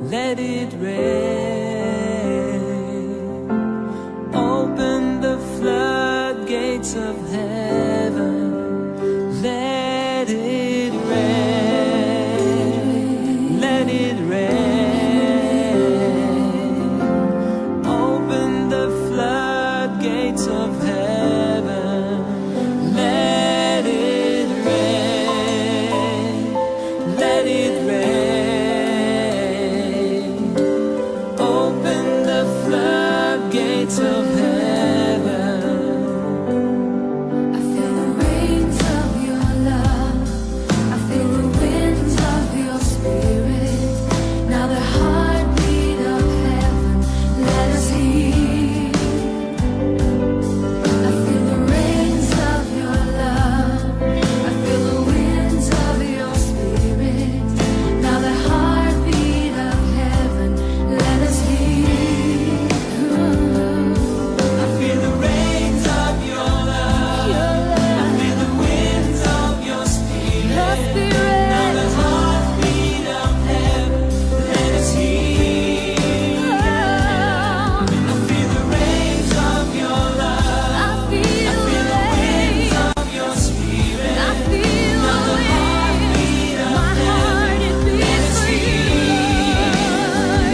let it rain. Open the floodgates of heaven, let it rain, let it rain. Open the floodgates of heaven, let it rain, let it rain. Open the floodgates of heaven. I feel the rains of your love. I feel the winds of your spirit. Now the heartbeat of heaven, let us hear. I feel the rains of your love. I feel the winds of your spirit. Now the heartbeat of heaven, let us hear. I feel the rains of your love. I feel the winds of your spirit. Now the heartbeat of heaven, let us hear. I feel the rains of your love. I feel I feel the winds of your spirit. I feel Now the heartbeat of my heart it heaven, let beats us for you. hear.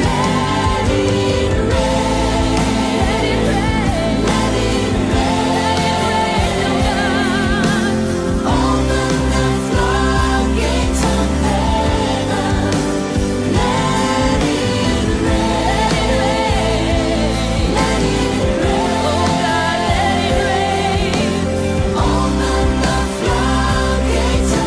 Let it rain, let it rain, let it rain, oh God. Open the floodgates of heaven. Let it rain, let it rain, oh God, let it rain. Open the floodgates of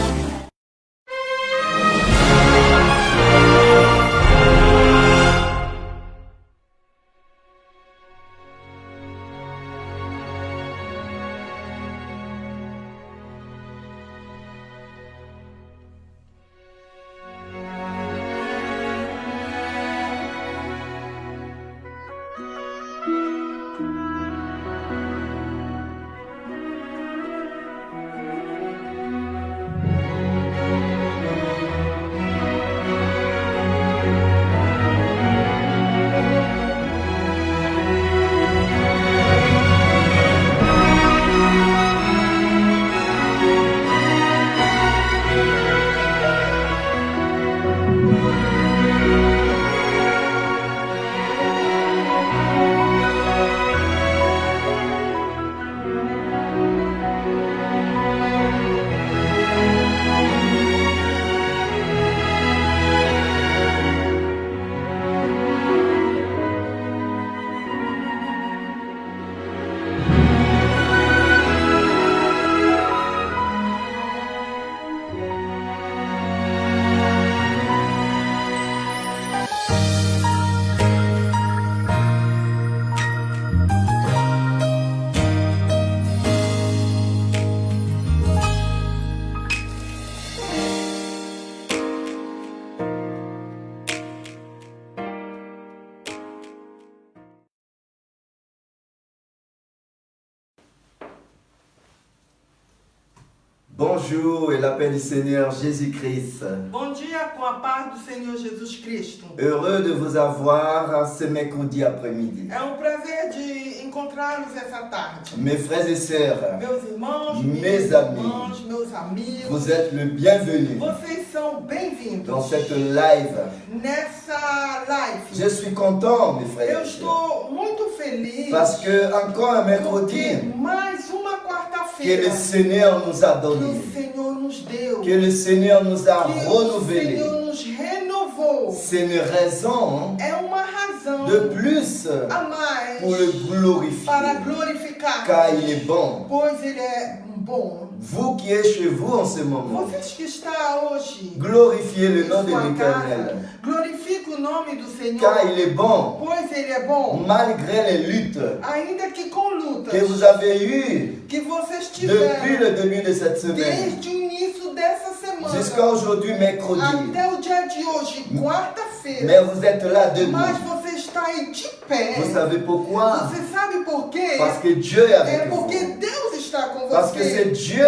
Bonjour et la paix du Seigneur Jésus-Christ. Bom dia com a paz do Senhor Jesus Cristo. Heureux de vous avoir ce mercredi après-midi. É um prazer de encontrá-los essa tarde. Mes frères et sœurs, Meus irmãos, Mes minhas amis. irmãs, meus amigos, vous êtes le bienvenu vocês são bem-vindos dans cette live. nessa live. Je suis content, mes frères Eu et sœurs, estou muito feliz parce que encore un mercredi porque mais uma que quarta-feira le Seigneur nous a que donné, o Senhor nos deu, que le Seigneur nous a que o renouvelé. Senhor nos renovou. C'est une raison É uma razão de plus a mais pour le glorifier, para glorificar, car il est bon. pois Ele é bom. Vous qui êtes chez vous en ce moment, Vocês que estão hoje glorifiez le em nom de sua l'Éternel, casa, glorifique o nome do Senhor, car il est bon, pois Ele é bom. malgré les luttes Ainda que com lutas que vous avez eues que vocês depuis tiveram le début de cette semaine desde o início dessa semana jusqu'à aujourd'hui, mercredi. até o dia de hoje, quarta-feira, Mais vous êtes là debout. mas você está aí de pé. Vous savez pourquoi? Você sabe por quê? Parce que Dieu est É avec porque vous. Deus está com Parce que c'est você. Dieu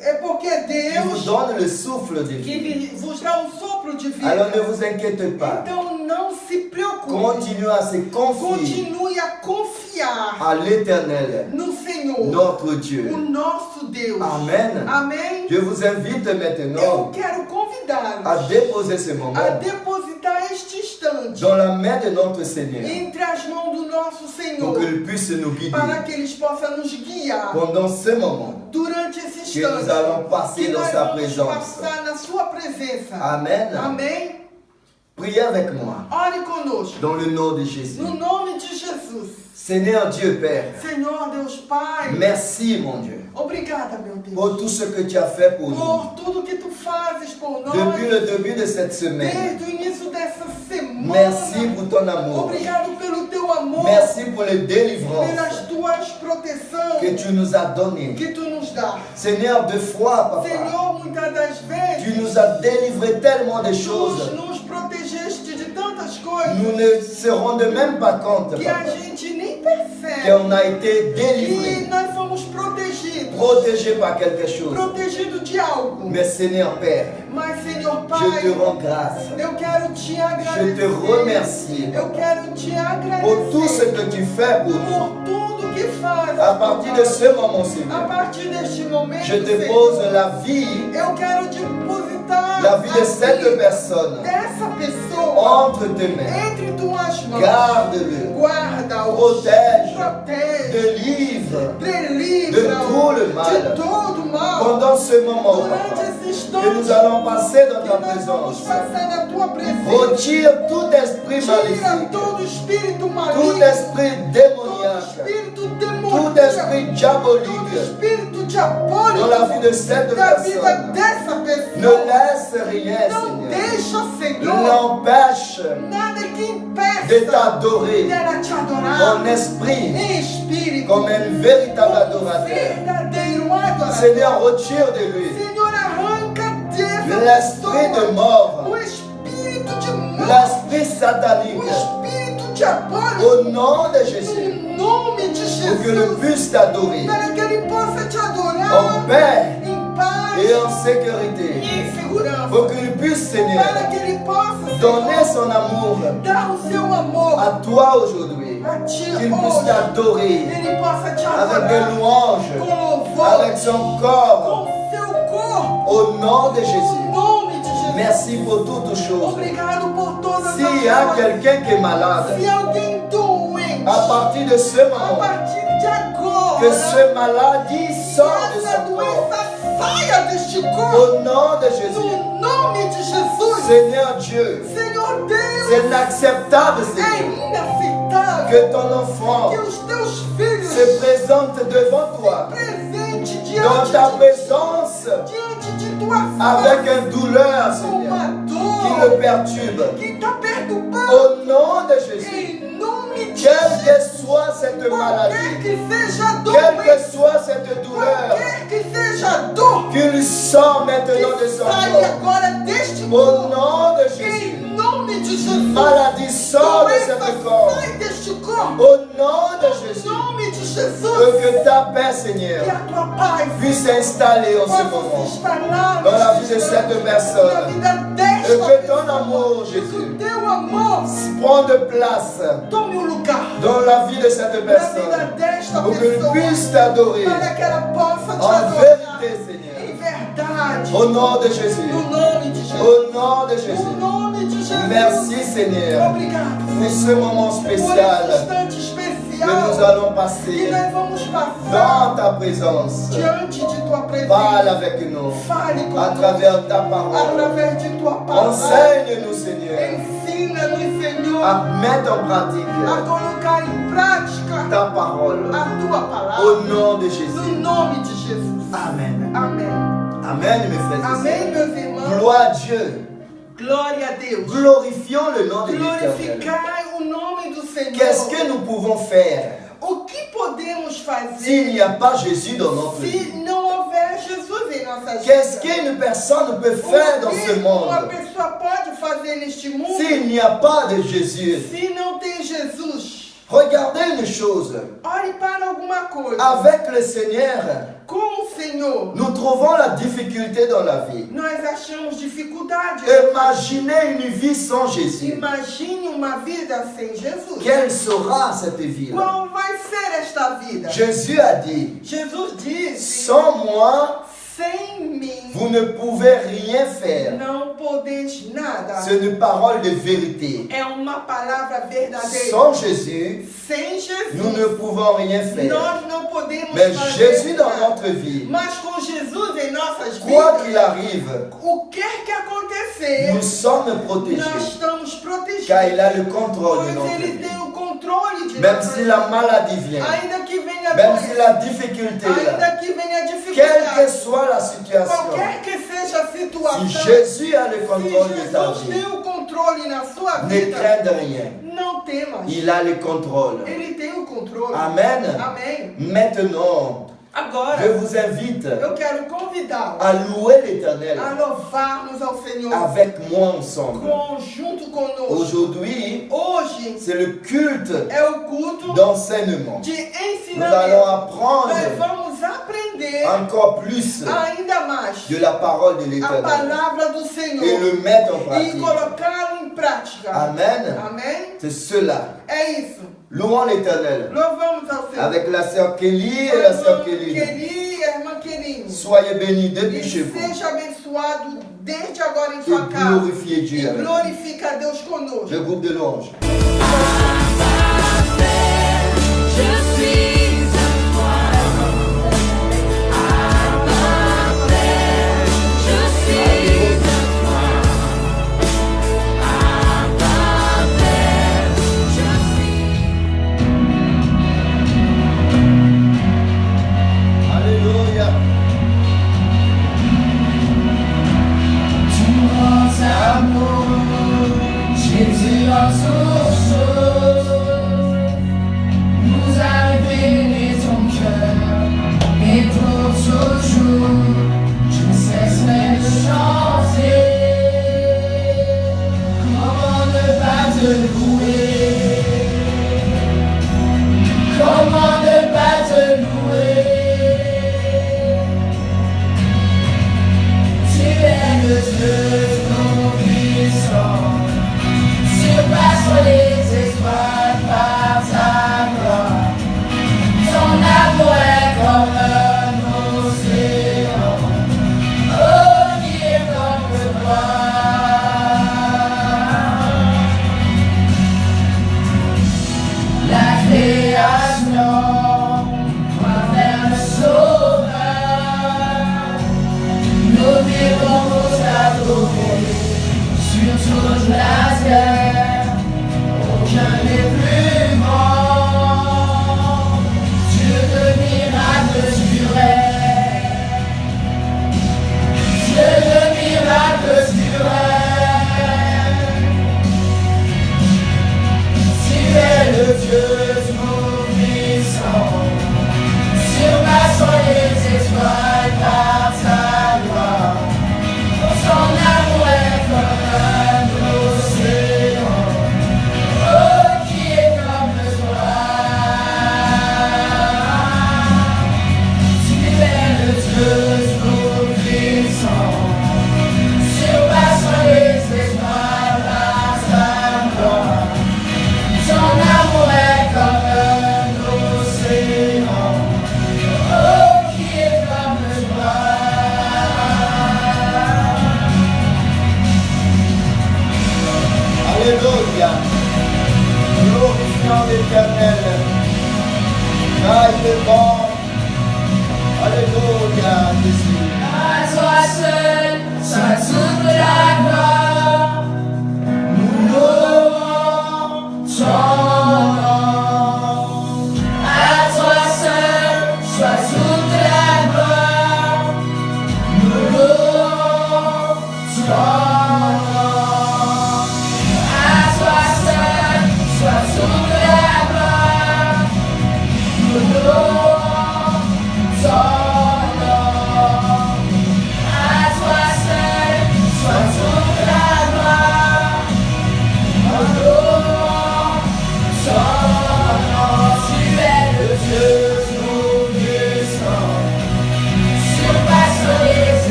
É porque qui vous Deus donne le souffle de vie. que vos dá um sopro de vida. Alors ne vous inquiétez pas. Então não com Ele. Continue à se confier Continue a confiar à l'Éternel, no Senhor, notre o Dieu. nosso Deus. Amen. Amém? Je vous invite Eu maintenant quero à convidá-los déposer ce moment a depositar este instante dans la main de notre Seigneur entre as mãos do nosso pour Senhor, qu'il puisse nous guider para que eles possam nos guiar pendant ce moment durante esse que nous instante allons passer que dans nós sa vamos présence. passar na sua presença. Amen. Amém? Priez avec moi Ore conosco. dans le nom de Jésus. No nome de Jesus. Seigneur Dieu Père, Senhor Deus Pai, merci mon Dieu obrigada, meu Deus, pour tout ce que tu as fait pour nous. por tudo que tu fazes por nós Depuis le début de cette semaine, desde o início dessa semana. merci pour ton amour. Obrigado pelo teu amor, Merci pour les délivrances pelas tuas proteções que tu nous as données. que tu nos dá. Seigneur, deux fois, Papa, Senhor, muitas das tu vezes nous as délivré tellement de tu choses. nos protegeste de tantas coisas Nous ne serons de même pas compte, que a Papa, gente nem percebe qu'on a été que délivré, nós fomos protegidos, protégé par quelque chose. protegidos de algo. Mais Seigneur Père, Mas, Senhor je te Pai, rends grâce. eu quero te Je agradecer. te remercie Eu quero te pour tout ce agradecer que tu fais pour nous. por tudo que fazes. À partir de ce moment, A Seigneur, partir deste momento, je te Senhor, pose la vie, eu quero depositar la vie de a cette vida personne dessa pessoa entre tes mains. entre tuas mãos. Garde-le, Guarda-o, protège, protege, délivre delivra de tout le mal. de todo mal. pendant ce moment, Durante Papa, esse instante que nous allons passer dans que ta nós vamos présence. passar na tua presença. Retire tout esprit Tira maléfique, todo espírito tout maligno, esprit todo démoniaque, espírito tout demoníaco, esprit todo diabolique espírito diabólico dans la vie de cette da vida personne. dessa Ne pessoa. laisse rien, Não Seigneur. deixa, Senhor, L'empêche nada que de impeça t'adorer dela te adorar en esprit em espírito, comme un véritable como adorateur. verdadeiro adorador. Seigneur, retire de lui Senhor, arranca dessa l'esprit de pessoa mort, o espírito de morte, l'esprit o satanique, espírito diabólico, au nom de Jésus, em nome de pour que le Jesus, puisse t'adorer para que ele possa te adorar en paix em paz et en e sécurité. em segurança, Pour qu'il puisse, para Seigneur, que ele possa, donner Senhor, son amour dar o seu amor à toi aujourd'hui. a ti Qu'il puisse hoje, t'adorer ele possa te avec des adorar louanges, com louvor, avec son corps, com seu corpo, au nom de no Jésus. nome de Jesus. Merci pour toutes choses. Obrigado por todas S'il y a as coisas. quelqu'un qui est malade, Se alguém doente, à partir de ce a moment, partir de agora, que ce maladie que sorte de essa son corps. doença saia deste corpo, Au nom de Jésus. no nome de Jesus. Seigneur Dieu, Senhor Deus, c'est inacceptable, é Seigneur, inaceitável que ton enfant que os teus filhos se présente devant toi, presente dans diante ta de, présence, diante de tua avec face, une douleur, com Seigneur, uma qui le dor perturbe. que está perturbando, Au nom de Jésus, em nome de quelle que soit cette qualquer maladie, que seja a quelle doença, que soit cette douleur, qualquer que seja a dor, qu'il sort maintenant de que son saia corps. agora deste Au corpo, nom de Jésus, em nome de Jesus. maladie sort de Doença ce corps. sai deste corpo, Au nom de em Jésus, nome de pour Jesus. que ta paix, Seigneur, Que a tua paz puisse s'installer en ce possa se moment instalar dans la vie neste de instante, cette na personne. vida Et desta que ton pessoa. amour, Que Jésus, o teu amor prend de place tome o lugar dans la vie de cette na vida personne. desta Pour qu'elle pessoa, puisse t'adorer para que ela possa te en adorar vérité, em Seigneur. verdade, Au nom de Jésus. no nome de Jesus. Au nom de No Jésus. nome de Jesus. Merci, Seigneur, Obrigado, pour ce moment por spécial esse instante que especial nous allons que passer nós vamos passar dans ta présence. diante de tua Parle presença. avec nous Fale à conosco travers ta parole. através de tua palavra. Enseigne-nous, Seigneur, Ensina-nos, Senhor, à mettre en a pratique colocar em prática ta parole. a tua palavra. Au nom de No Jésus. nome de Jesus. Amen. Amém. Amen, mes frères et Amém, sœurs. meus irmãos. Gloire à Dieu. Glória a Deus. Glorifions le nom de l'Éternel. Glorificai o nome do Senhor. Qu'est-ce que nous pouvons faire O que podemos fazer s'il n'y a pas Jésus dans notre vie? se não houver Jesus em nossas Qu'est-ce vidas? qu'une personne peut O faire dans que ce uma monde pessoa pode fazer neste mundo s'il n'y a pas de Jésus? se não tem Jesus? Regardez une chose. Olhe para alguma coisa. Avec le Seigneur, Com o Senhor, nous trouvons la difficulté dans la vie. nós achamos dificuldade. Imaginez une vie sans Jésus. Imagine uma vida sem Jesus. Quelle sera cette vie? Qual vai ser esta vida? Jésus a dit, Jesus disse, sans moi, sem mim vous ne pouvez rien faire. não podeis nada. C'est une parole de vérité. É uma palavra verdadeira. Sans Jésus, Sem Jesus, nous ne pouvons rien faire. nós não podemos Mais fazer Jésus dans nada. notre vie, Mas com Jesus em nossas quoi vidas, qu'il arrive, o que acontecer, nous sommes nós protégés. estamos protegidos. Car il a le contrôle de Pois notre Ele vie. tem o controle de Même nossas si la vidas. maladie vient, Ainda que venha a même si doença, la difficulté est là, ainda que venha a quelle que dificuldade, soit la situation, qualquer que seja a situação, si Jésus a le se contrôle de ta Jesus vie, tem o controle na sua ne vida, crains de rien. não temas. Il a le contrôle. Ele tem o controle. Amen. Amém. Maintenant, Agora, je vous invite eu quero convidá-lo à louer l'Éternel a louvarmos ao Senhor avec moi ensemble. junto conosco. Aujourd'hui, Hoje c'est le culte é o culto d'enseignement. de Nous allons ensinamento. apprendre Nós vamos aprender encore plus ainda mais de la parole de a l'Éternel palavra do et Senhor le mettre en e pratique. colocá-lo em prática. Amen. Amém? C'est cela. É isso. Louons l'Éternel Louvamos ao Senhor. avec la sœur Kelly et la sœur Kelly. Kelly e a irmã Kelly. Soyez bénis depuis E chez vous seja abençoado desde agora em et sua casa. glorifiez Dieu E avec vous. glorifica a Deus conosco. Le groupe de louanges. Je suis à toi. Abba Père, je suis à toi. Abba Père, je suis. Alléluia. Tout amour, Jésus en source, nous a révélé ton cœur, et pour toujours, je ne cesserai de chanter. Comment ne pas te louer? Comment ne pas te louer? Tu es le Dieu tout-puissant, surpassant les étoiles par ta gloire. Ton amour est comme un océan, oh, qui est comme le voir. La création va vers le Sauveur. Nous vivons pour t'adorer sur toute la terre. Aucun n'est plus grand. Dieu de miracles, tu règnes. Dieu de miracles, tu règnes. Tu es le Dieu tout-puissant, surpassant les étoiles par ta gloire. Ton amour est comme un océan, oh, qui est comme le soir. Tu es le Dieu tout-puissant, surpassant les étoiles par ta gloire. Ton amour est comme un océan, oh, qui est comme le soir. Alléluia. Glorifions l'Éternel. Car il est bon. Alléluia, Jésus. À toi seul, soit toute la gloire. Nous louons ton nom. À toi seul, soit toute la gloire. Nous louons ton nom. À toi seul, soit toute la gloire. Nous louons ton nom. À toi seul,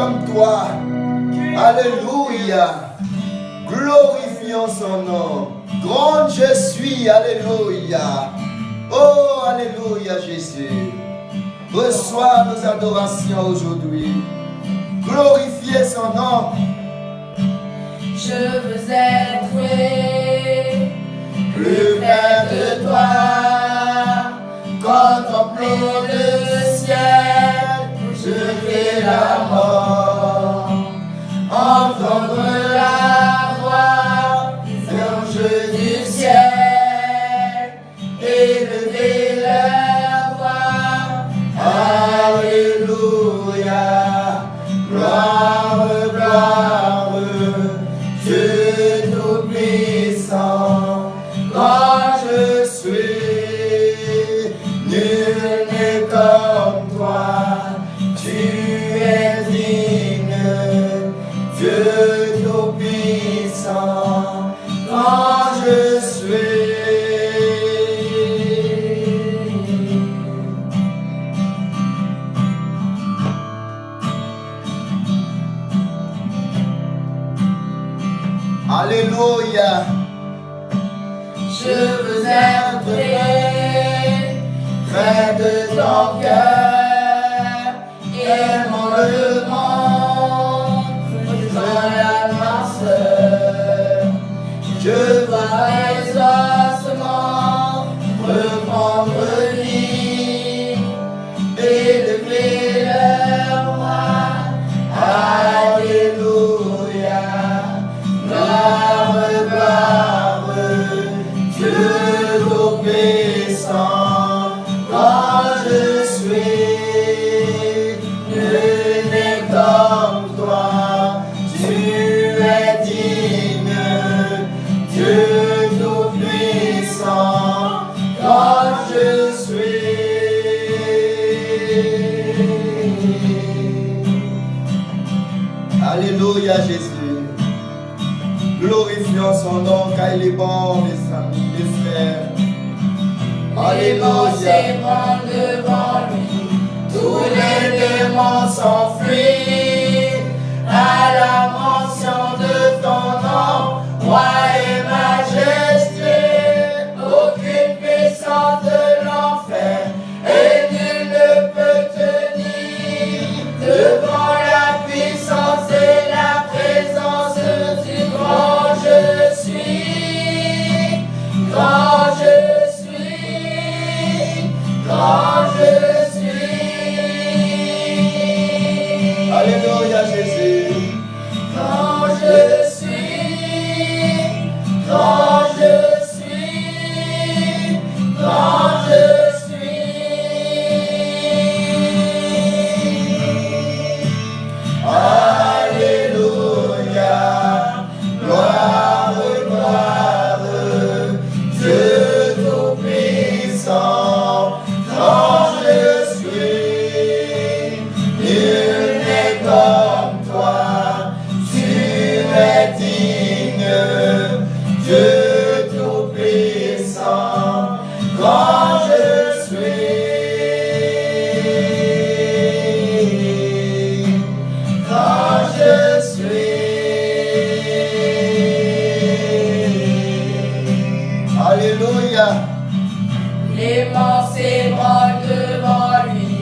comme toi. Alléluia. Glorifions son nom. Grand je suis. Alléluia. Oh, alléluia Jésus. Reçois nos adorations aujourd'hui. Glorifiez son nom. Je veux être plus près de toi, contempler le ciel, jeter la mort, entendre la voix des anges du ciel, élever leur voix. Alléluia, gloire, gloire, Dieu tout-puissant, quand je suis, nul n'est comme toi, tu es digne, Dieu tout-puissant, quand je suis. Alléluia. Je veux être près de ton cœur, aimant le monde, faisant la noirceur. Je vois les ossements reprendre vie, élever leur voix. Alléluia. Gloire, gloire, Dieu tout-puissant, quand je suis, nul n'est comme toi, tu es digne, Dieu tout-puissant, quand je suis. Alléluia Jésus. Glorifions son nom car il est bon, mes amis, mes frères. Alléluia. Devant lui, tous les démons s'enfuient à la mention de ton nom, roi et majestueux. Aucune puissance de l'enfer et nul ne peut tenir devant la puissance et la présence du grand je suis, grand je suis, grand je suis. Alléluia Jésus. Quand je suis, quand je suis, quand je suis. Alléluia, gloire, gloire, Dieu tout-puissant, quand je suis, nul n'est comme toi, tu es digne, Dieu tout-puissant, quand je suis, quand je suis. Alléluia. Les morts s'ébranlent devant lui,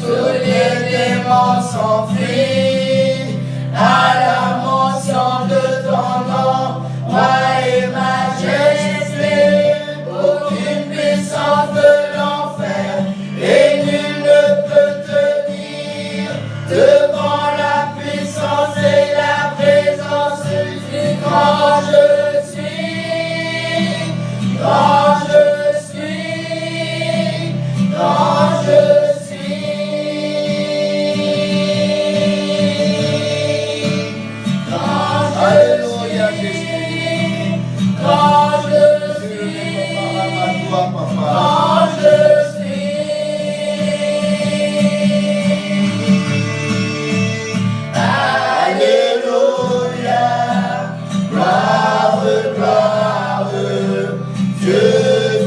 tous les démons s'enfuient à la mention de ton nom, roi et majestueux. Aucune puissance de l'enfer et nul ne peut tenir devant la puissance et la présence du grand je suis, grand je suis, grand je suis, grand je Alléluia Jésus. suis, grand je suis, À toi, papa. quand je suis. Alléluia, gloire, gloire, Dieu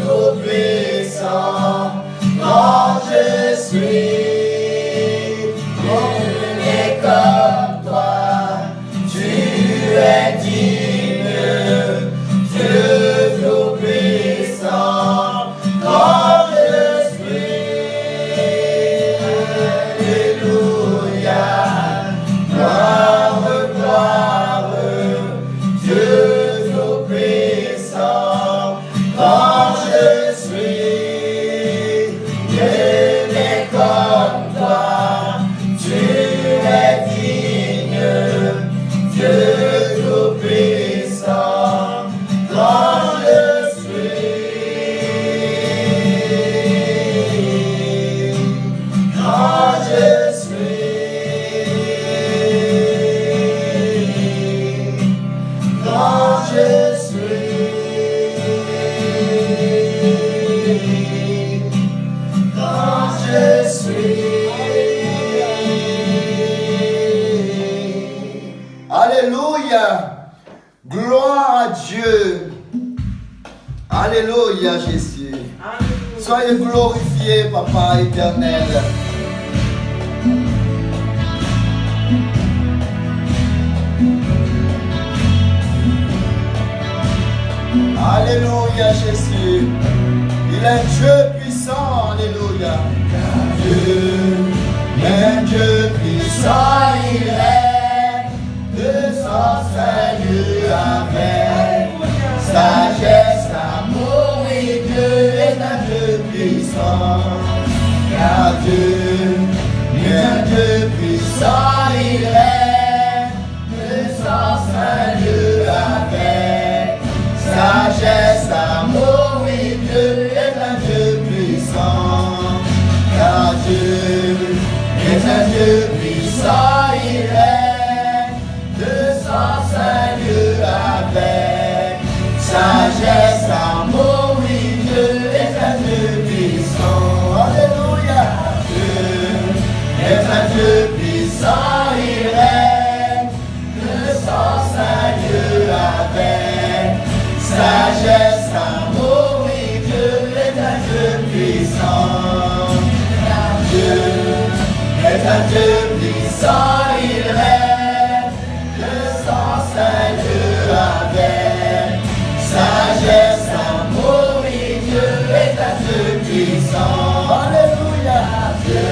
tout-puissant, quand je suis, nul n'est comme Soyez glorifié, Papa éternel. Alléluia, Jésus. Il est un Dieu puissant. Alléluia. Un Dieu puissant, il règne de son salut avec sagesse, amour et Dieu est un Dieu puissant. Car Dieu est un Dieu puissant, il règne de son salut avec sagesse, amour et Dieu est un Dieu puissant. Car Dieu est un Dieu puissant, il règne de son salut avec sagesse, amour, oui, Dieu est un Dieu puissant. Alléluia. Dieu est un Dieu puissant, il règne de son salut avec sagesse, amour, oui, Dieu est un Dieu puissant. Dieu est un Dieu puissant, il règne de son salut avec sagesse, amour, et Dieu est un Dieu puissant. Alléluia. Dieu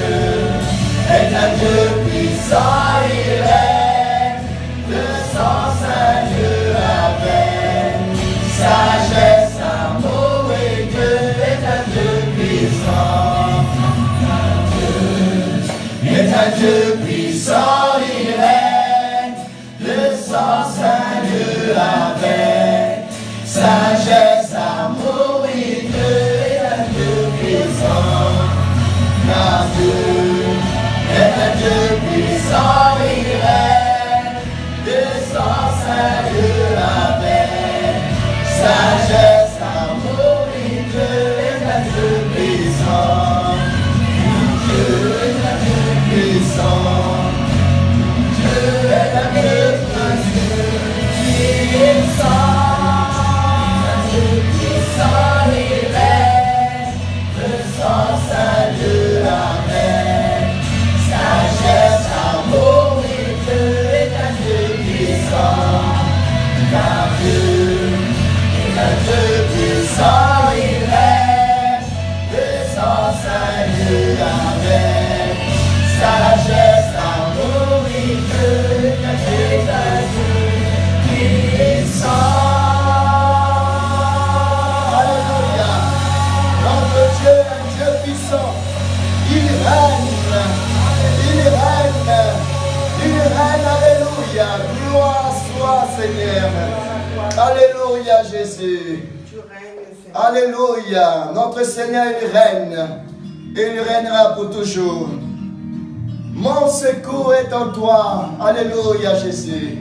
est un Dieu puissant, il règne de son salut avec sagesse, amour, et Dieu est un Dieu puissant. Est un Dieu puissant, il règne de son salut avec sagesse, amour, et Dieu est un Dieu puissant. Car Dieu est un Dieu puissant, il règne de son salut avec sagesse, amour, et Dieu est un Dieu puissant. Dieu est un Dieu puissant. Dieu est un Dieu puissant. Un Dieu puissant, il règne de son salut avec sagesse, amour, et Dieu est un Dieu puissant. Car Dieu est un Dieu puissant, il règne de son salut avec sagesse, amour, et Dieu est un Dieu puissant. Alléluia. Notre Dieu est un Dieu puissant. Il règne, il règne, il règne. Alléluia. Gloire soit Seigneur. Alléluia Jésus. Tu règnes, Seigneur. Alléluia. Notre Seigneur, il règne. Et il régnera pour toujours. Mon secours est en toi. Alléluia Jésus.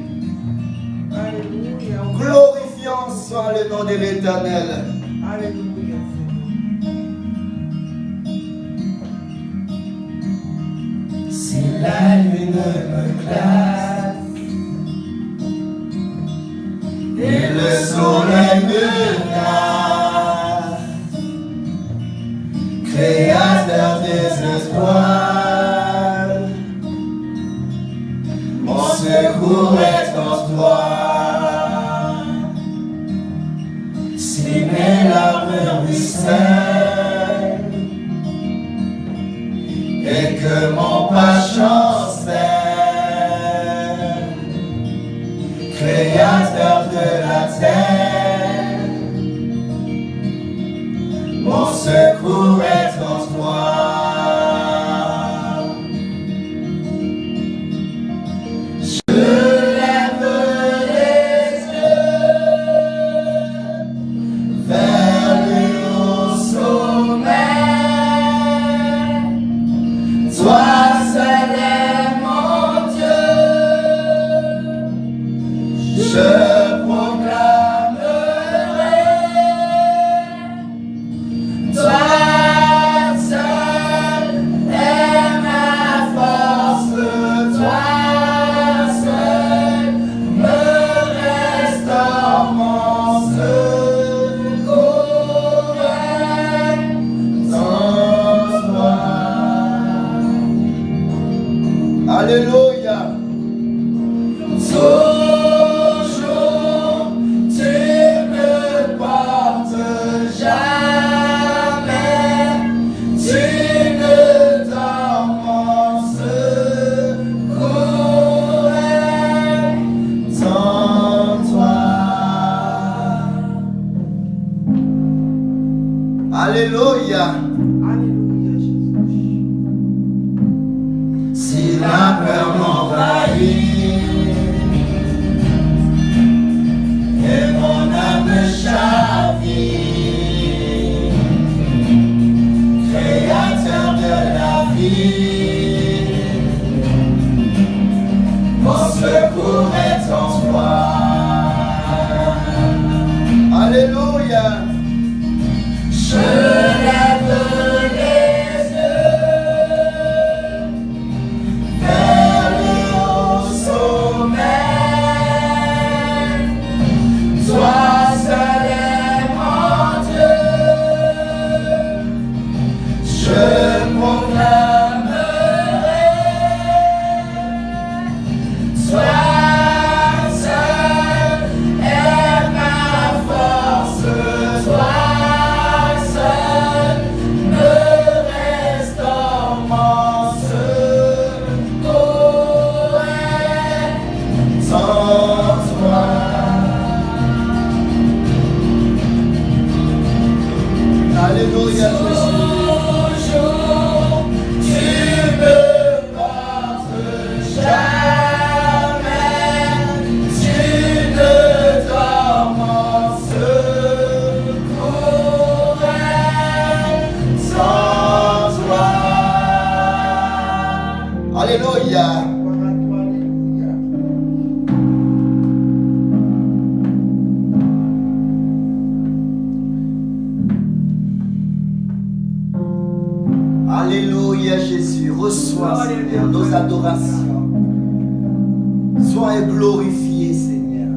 Alléluia. Glorifions soit le nom de l'Éternel. Alléluia, Seigneur. Si la lune me glace et le soleil me glace, Créateur des étoiles, mon secours est en toi. Si mes larmes ruissellent et que mon pas chancelle, Créateur de la terre, mon secours est en toi. Je lève les yeux vers le haut sommet. Toi seul est mon Dieu. Je proclamerai. Toi Alléluia. Aleluia, Jesus. Si la peur m'envahit et mon âme chavire, Créateur de la vie, mon secours est en toi. Alléluia. Je lève les yeux vers le haut sommet. Toi seul est mon Dieu. Je proclamerai. Toi seul est ma force. Toi seul me restaure mon secours est en toi. Alléluia, Jésus. Toujours, tu me portes jamais. Tu ne dors, mon secours est en toi. Alléluia. Glória a toi, aleluia. Alléluia, Jésus. Reçois, Seigneur, nos adorations. Sois glorifié, Seigneur.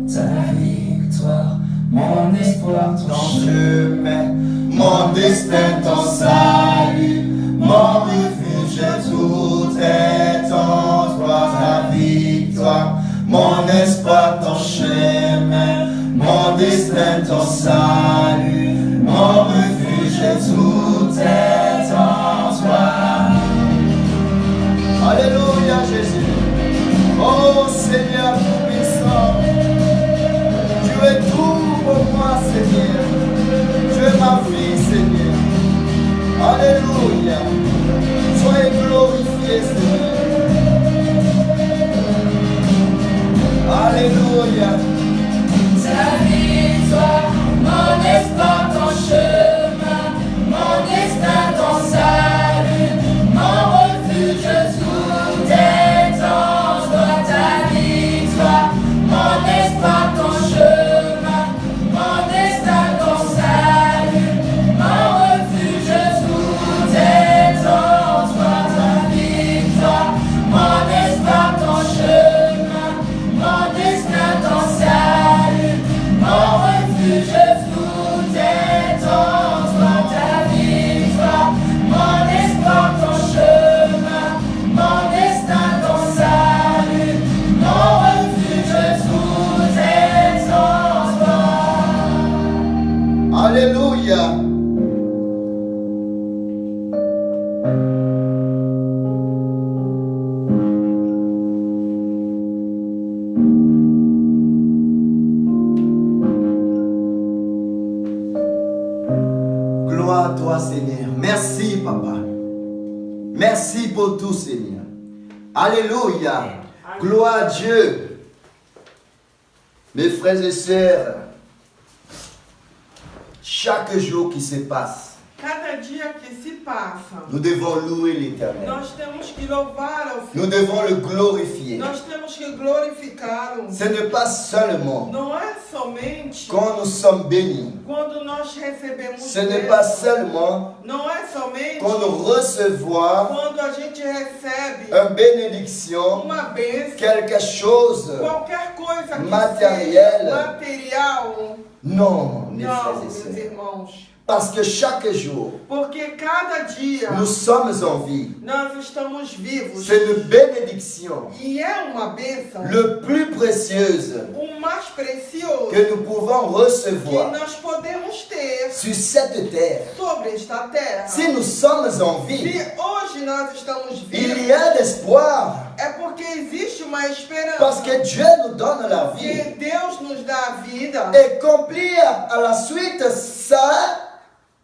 Ta victoire, mon espoir, ton chemin, Mon destin, ton salut, mon refuge, tout est en toi. Ta victoire, mon espoir, ton chemin, mon destin, ton salut, mon refuge, tout est en toi. Alléluia, Jésus. Oh Seigneur tout-puissant, tu es tout pour moi, Seigneur. Tu es ma vie, Seigneur. Alléluia. Sois glorifié, Seigneur. Alléluia. ta victoire, mon espoir, ton chemin, mon destin, ton salut, mon refuge, tout est en toi. Ta victoire, mon espoir, ton chemin, mon destin, ton salut, mon refuge, tout est en toi. Ta victoire, mon espoir, ton chemin, mon destin, ton salut, mon refuge, tout est en toi. Ta victoire, mon espoir, ton chemin, mon destin, ton salut, mon refuge, tout est en toi. Alléluia. Gloire à toi, Seigneur. Merci, Papa. Merci pour tout, Seigneur. Alléluia. Gloire à Dieu. Mes frères et sœurs, chaque jour qui se passe, Cada dia que se passa, nous devons louer l'Éternel. nós temos que louvar ao Nous Senhor. devons le glorifier. Nós temos que glorificá-lo. Ce n'est pas seulement Não é somente quand nous sommes bénis. quando nós recebemos Ce n'est pas bênção. seulement Não é somente quand nous recevons quando a gente recebe une bénédiction, uma bênção, quelque chose. qualquer coisa que Materiel. seja material. Non, mes Não, frères et meus sœurs. irmãos. Parce que chaque jour, Porque cada dia nous sommes en vie. nós estamos vivos. C'est une bénédiction E é uma bênção, le plus précieuse o mais precioso que nous pouvons que recevoir nós podemos ter sur cette terre. sobre esta terra. Si nous sommes en vie, Se hoje nós estamos il vivos, y a l'espoir. é porque existe uma esperança. Parce que Dieu nous donne la vie. Que Deus nos dá a vida Et accomplir à la suite ça,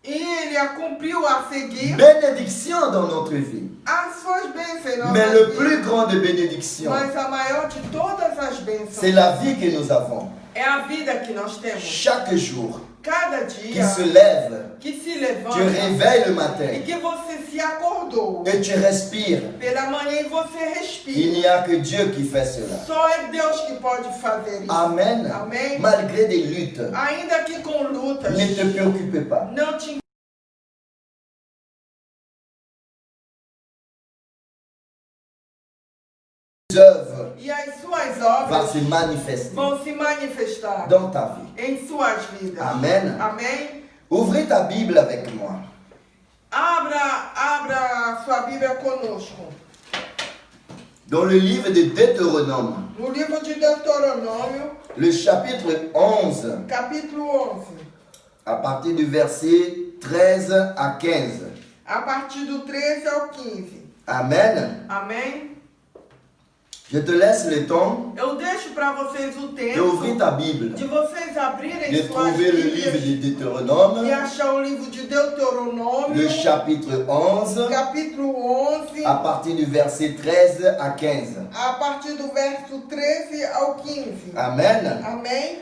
e cumpriu a seguir bénédiction dans notre vie. as suas bênçãos em Mais nossas le vidas. plus grand de bénédictions, Mas a maior de todas as bênçãos c'est la vie que nous avons. é a vida que nós temos. Chaque jour Cada qui dia se lève, que se tu levanta réveilles le e matin que você se acordou. et tu respires. Pela manhã e você Il respira. n'y a que Dieu qui fait cela. Só é Deus que pode fazer isso. Amen. Amém. Malgré des luttes, Ainda que com lutas, ne te préoccupe pas. não te Les œuvres e as suas vont obras se manifester vão se manifestar dans ta vie. em suas vidas. Amen. Amém. Ouvrez ta Bible avec moi. Abra sua Bíblia conosco. Dans le livre de Deutéronome, No livro de Deuteronômio, le chapitre 11, capítulo 11, à partir du verset 13 à 15. a partir do 13 ao 15. Amen. Amém? Je te laisse le temps Eu deixo para vocês o d'ouvrir tempo ta Bible, de vocês abrirem de suas trouver le livre Bíblias de Deutéronome, e achar o livro de le Deuteronômio, chapitre 11, capítulo 11, à partir du verset 13 à 15. a partir do verso 13 ao 15. Amen. Amém?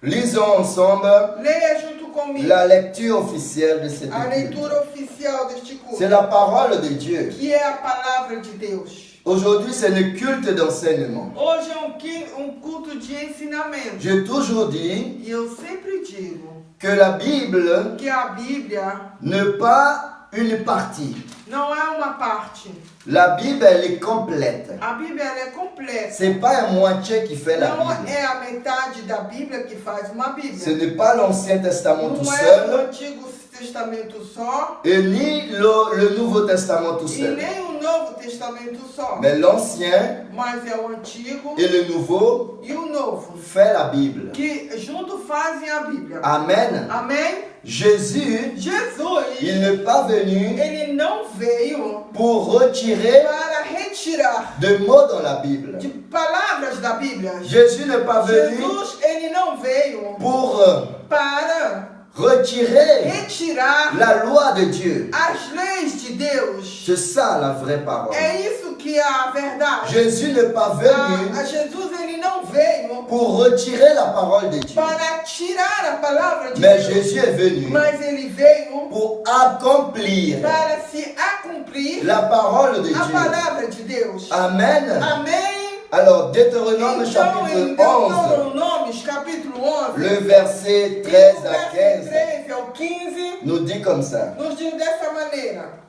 Lisons ensemble Leia junto comigo la lecture officielle de cette a culte. leitura oficial deste culto, C'est la parole de Dieu. que é a palavra de Deus. Aujourd'hui, c'est le culte d'enseignement. Hoje é um culto de ensinamento. J'ai toujours dit E eu sempre digo que la Bible que a Bíblia n'est pas une partie. não é uma parte. La Bible, elle est complète. A Bíblia ela é completa. C'est pas un moitié qui fait la Não Bible. é a metade da Bíblia que faz uma Ce Bíblia. n'est pas l'Ancien Testament tout Não é o seul Antigo Testamento só et ni le Nouveau Testament tout e seul. nem o Novo Testamento só. Mais l'Ancien Mas é o Antigo et le Nouveau e o Novo fait la Bible. que junto fazem a Bíblia. Amen. Amém? Jésus, Jesus, il n'est pas venu ele não veio pour retirer para retirar des mots dans la Bible. de palavras da Bíblia. Jésus n'est pas venu Jesus, ele não veio pour para retirer retirar la loi de Dieu. as leis de Deus. C'est ça la vraie parole. É isso que é a verdade. Jésus n'est pas venu Jesus, ele não veio pour retirer la parole de Dieu. para tirar a palavra de Mais Deus. Jésus est venu Mas ele veio pour accomplir para se cumprir la parole de a Dieu. palavra de Deus. Amen. Amém? Alors, Deutéronome Então, em chapitre 11, Deuteronômio, capítulo 11, le verset do 13 à verso 15, 13 ao 15, nous dit comme ça. nos diz dessa maneira.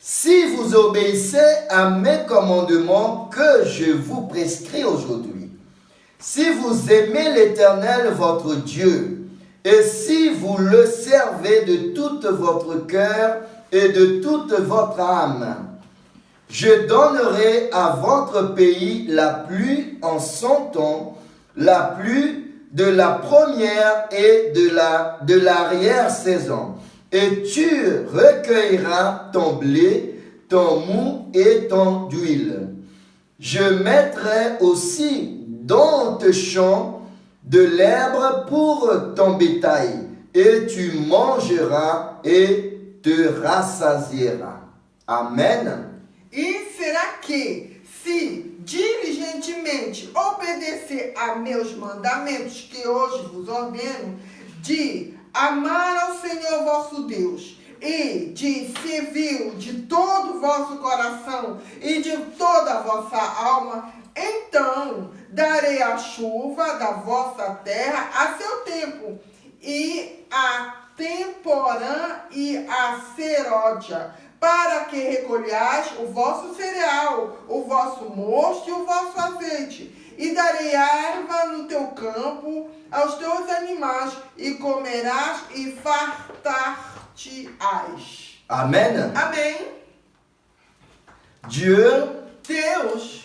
Si vous obéissez à mes commandements que je vous prescris aujourd'hui, si vous aimez l'Éternel votre Dieu, et si vous le servez de tout votre cœur et de toute votre âme, je donnerai à votre pays la pluie en son temps, la pluie de la première et de l'arrière-saison. Et tu recueilleras ton blé, ton mou et ton huile. Je mettrai aussi dans tes champs de l'herbe pour ton bétail, et tu mangeras et te rassasieras. Amen. E será que, se diligentemente obedecer a meus mandamentos que hoje vos ordeno, de amar ao Senhor vosso Deus e de servir de todo o vosso coração e de toda a vossa alma, então darei a chuva da vossa terra a seu tempo, e a temporã e a seródia, para que recolhais o vosso cereal, o vosso mosto e o vosso azeite. E darei erva no teu campo aos teus animais, e comerás e fartar-te-ás. Amen. Amém? Dieu Deus,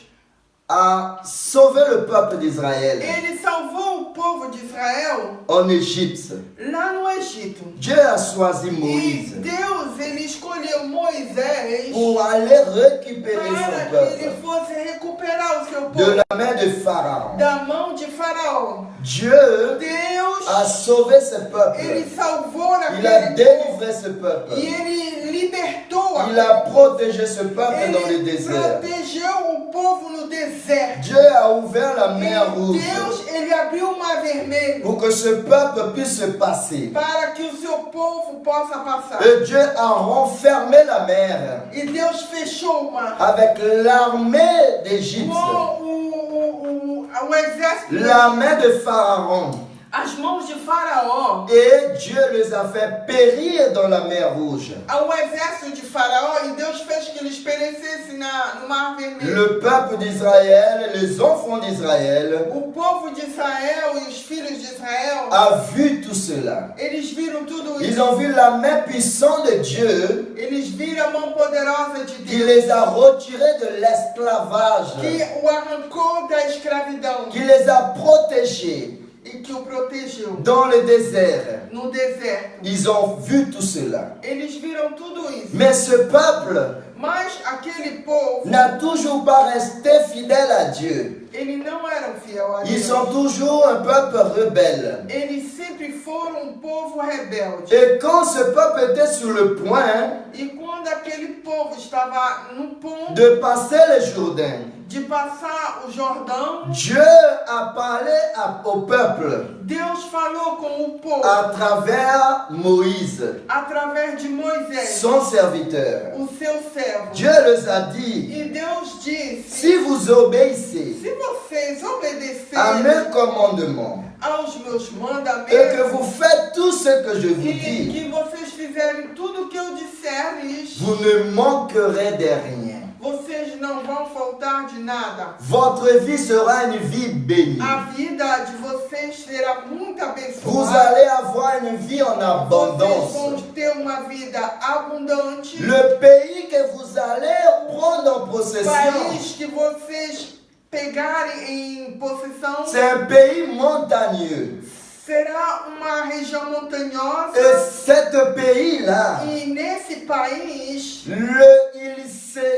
a sauvé le peuple d'Israël ele salvou o povo de Israel en Égypte. lá no Egito. Dieu a choisi E Moïse Deus, ele escolheu Moisés pour aller récupérer para son que ele peuple fosse recuperar o seu de povo la main de Pharaon. da mão de Faraó. Dieu Deus, a sauvé ce Ele peuple. salvou Il a aquele povo. délivré ce peuple. E ele libertou Il a protégé ce peuple dans le Ele désert. protegeu o povo no deserto. Dieu a ouvert la mer E rouge Deus, ele abriu o mar vermelho pour que ce peuple puisse se passer. para que o seu povo possa passar. Et Dieu a renfermé la mer E Deus fechou o mar avec l'armée d'Égypte, com o exército, l'armée de Pharaon. as mãos de Faraó. Et Dieu les a fait périr dans la mer rouge. O exército de Faraó, e Deus fez que eles perecessem no mar vermelho. Le peuple d'Israël, les enfants d'Israël, O povo de Israel e os filhos de Israel, a vu tout cela. eles viram tudo Ils isso. ont vu la main puissante de Dieu Eles viram a mão poderosa de qui Deus, les a retirés de l'esclavage, que o arrancou da escravidão qui les a protégés e que o protegeu dans le désert. no deserto. Ils ont vu tout cela. Eles viram tudo isso. Mais ce peuple Mas aquele povo, n'a toujours pas resté fidèle à Dieu. eles não eram fiel a Ils Deus. sont toujours un peuple rebelle. Eles sempre foram um povo rebelde. Et quand ce peuple était sur le point E quando aquele povo estava no ponto de passer le Jourdain, de passar o Jordão, Dieu a parlé au peuple Deus falou com o povo à travers Moïse, através de Moisés, son serviteur. o seu servo. Dieu les a dit, E Deus disse: si vous obéissez se vocês à obedecerem mes commandements aos meus mandamentos et que vous faites tout ce que je vous e dis, que vocês fizerem tudo o que eu disser-lhes, vous ne manquerez de rien. vocês não vão faltar de nada. Votre vie sera une vie bénie. A vida de vocês será muito Vous abençoada. allez avoir une vie en Vocês vão abondance. ter uma vida abundante. Le pays que vous allez prendre en O possession, país que vocês pegarem em possessão c'est un pays montagneux. será uma região montanhosa. Et ce pays-là, E nesse país,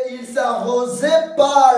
il s'arrosait par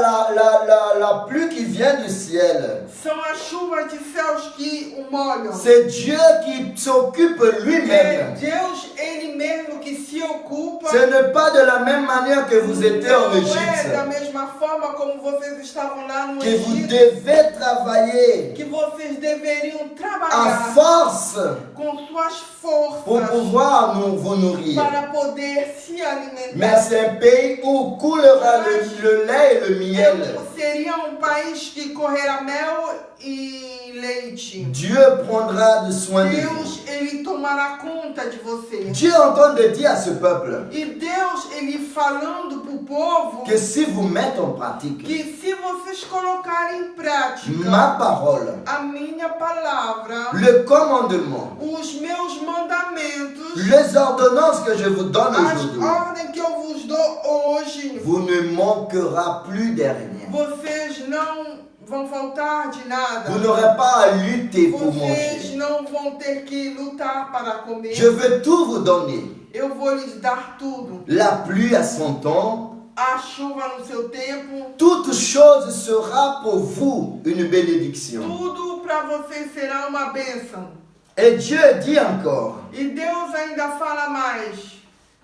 la pluie qui vient du ciel. são as chuvas de céus que o molham. C'est Dieu qui s'occupe É lui-même. Deus, Ele mesmo, que se ocupa. Ce n'est pas de la même manière que vous étiez en Não é da Égypte, mesma forma como vocês estavam lá no que vous Egito, devez travailler que vocês deveriam à trabalhar force com suas pour forças pouvoir vous nourrir. para poder se alimentar. Mais c'est un pays où coulera le lait et le miel. Seria um país que correrá mel e leite. Dieu prendra de soin de vous. Deus, Ele tomará conta de você. Dieu est en train de dire à ce peuple E Deus, Ele falando para o povo que si vous mettez en pratique que se vocês colocarem em prática ma parole, a minha palavra, le commandement, os meus mandamentos, les ordonnances que je vous donne as aujourd'hui, ordens que eu vos dou hoje, vous ne manquerez plus de rien. vocês não vão faltar de nada. Vous n'aurez pas à lutter pour Vocês manger. não vão ter que lutar para comer. Je veux tout vous donner. Eu vou lhes dar tudo. La pluie à son temps, A chuva no seu tempo, toute chose sera pour vous une bénédiction. tudo para vocês será uma bênção. Et Dieu dit encore, E Deus ainda fala mais.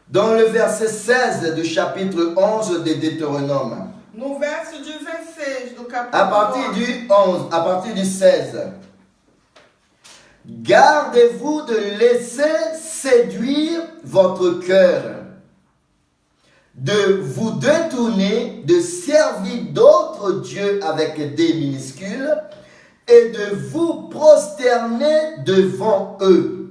dans le verset 16 du chapitre 11 de Deutéronome, No verso 16 do capítulo à partir 11, du 11, à partir du 16. Gardez-vous de laisser séduire votre cœur, de vous détourner, de servir d'autres dieux avec des minuscules et de vous prosterner devant eux.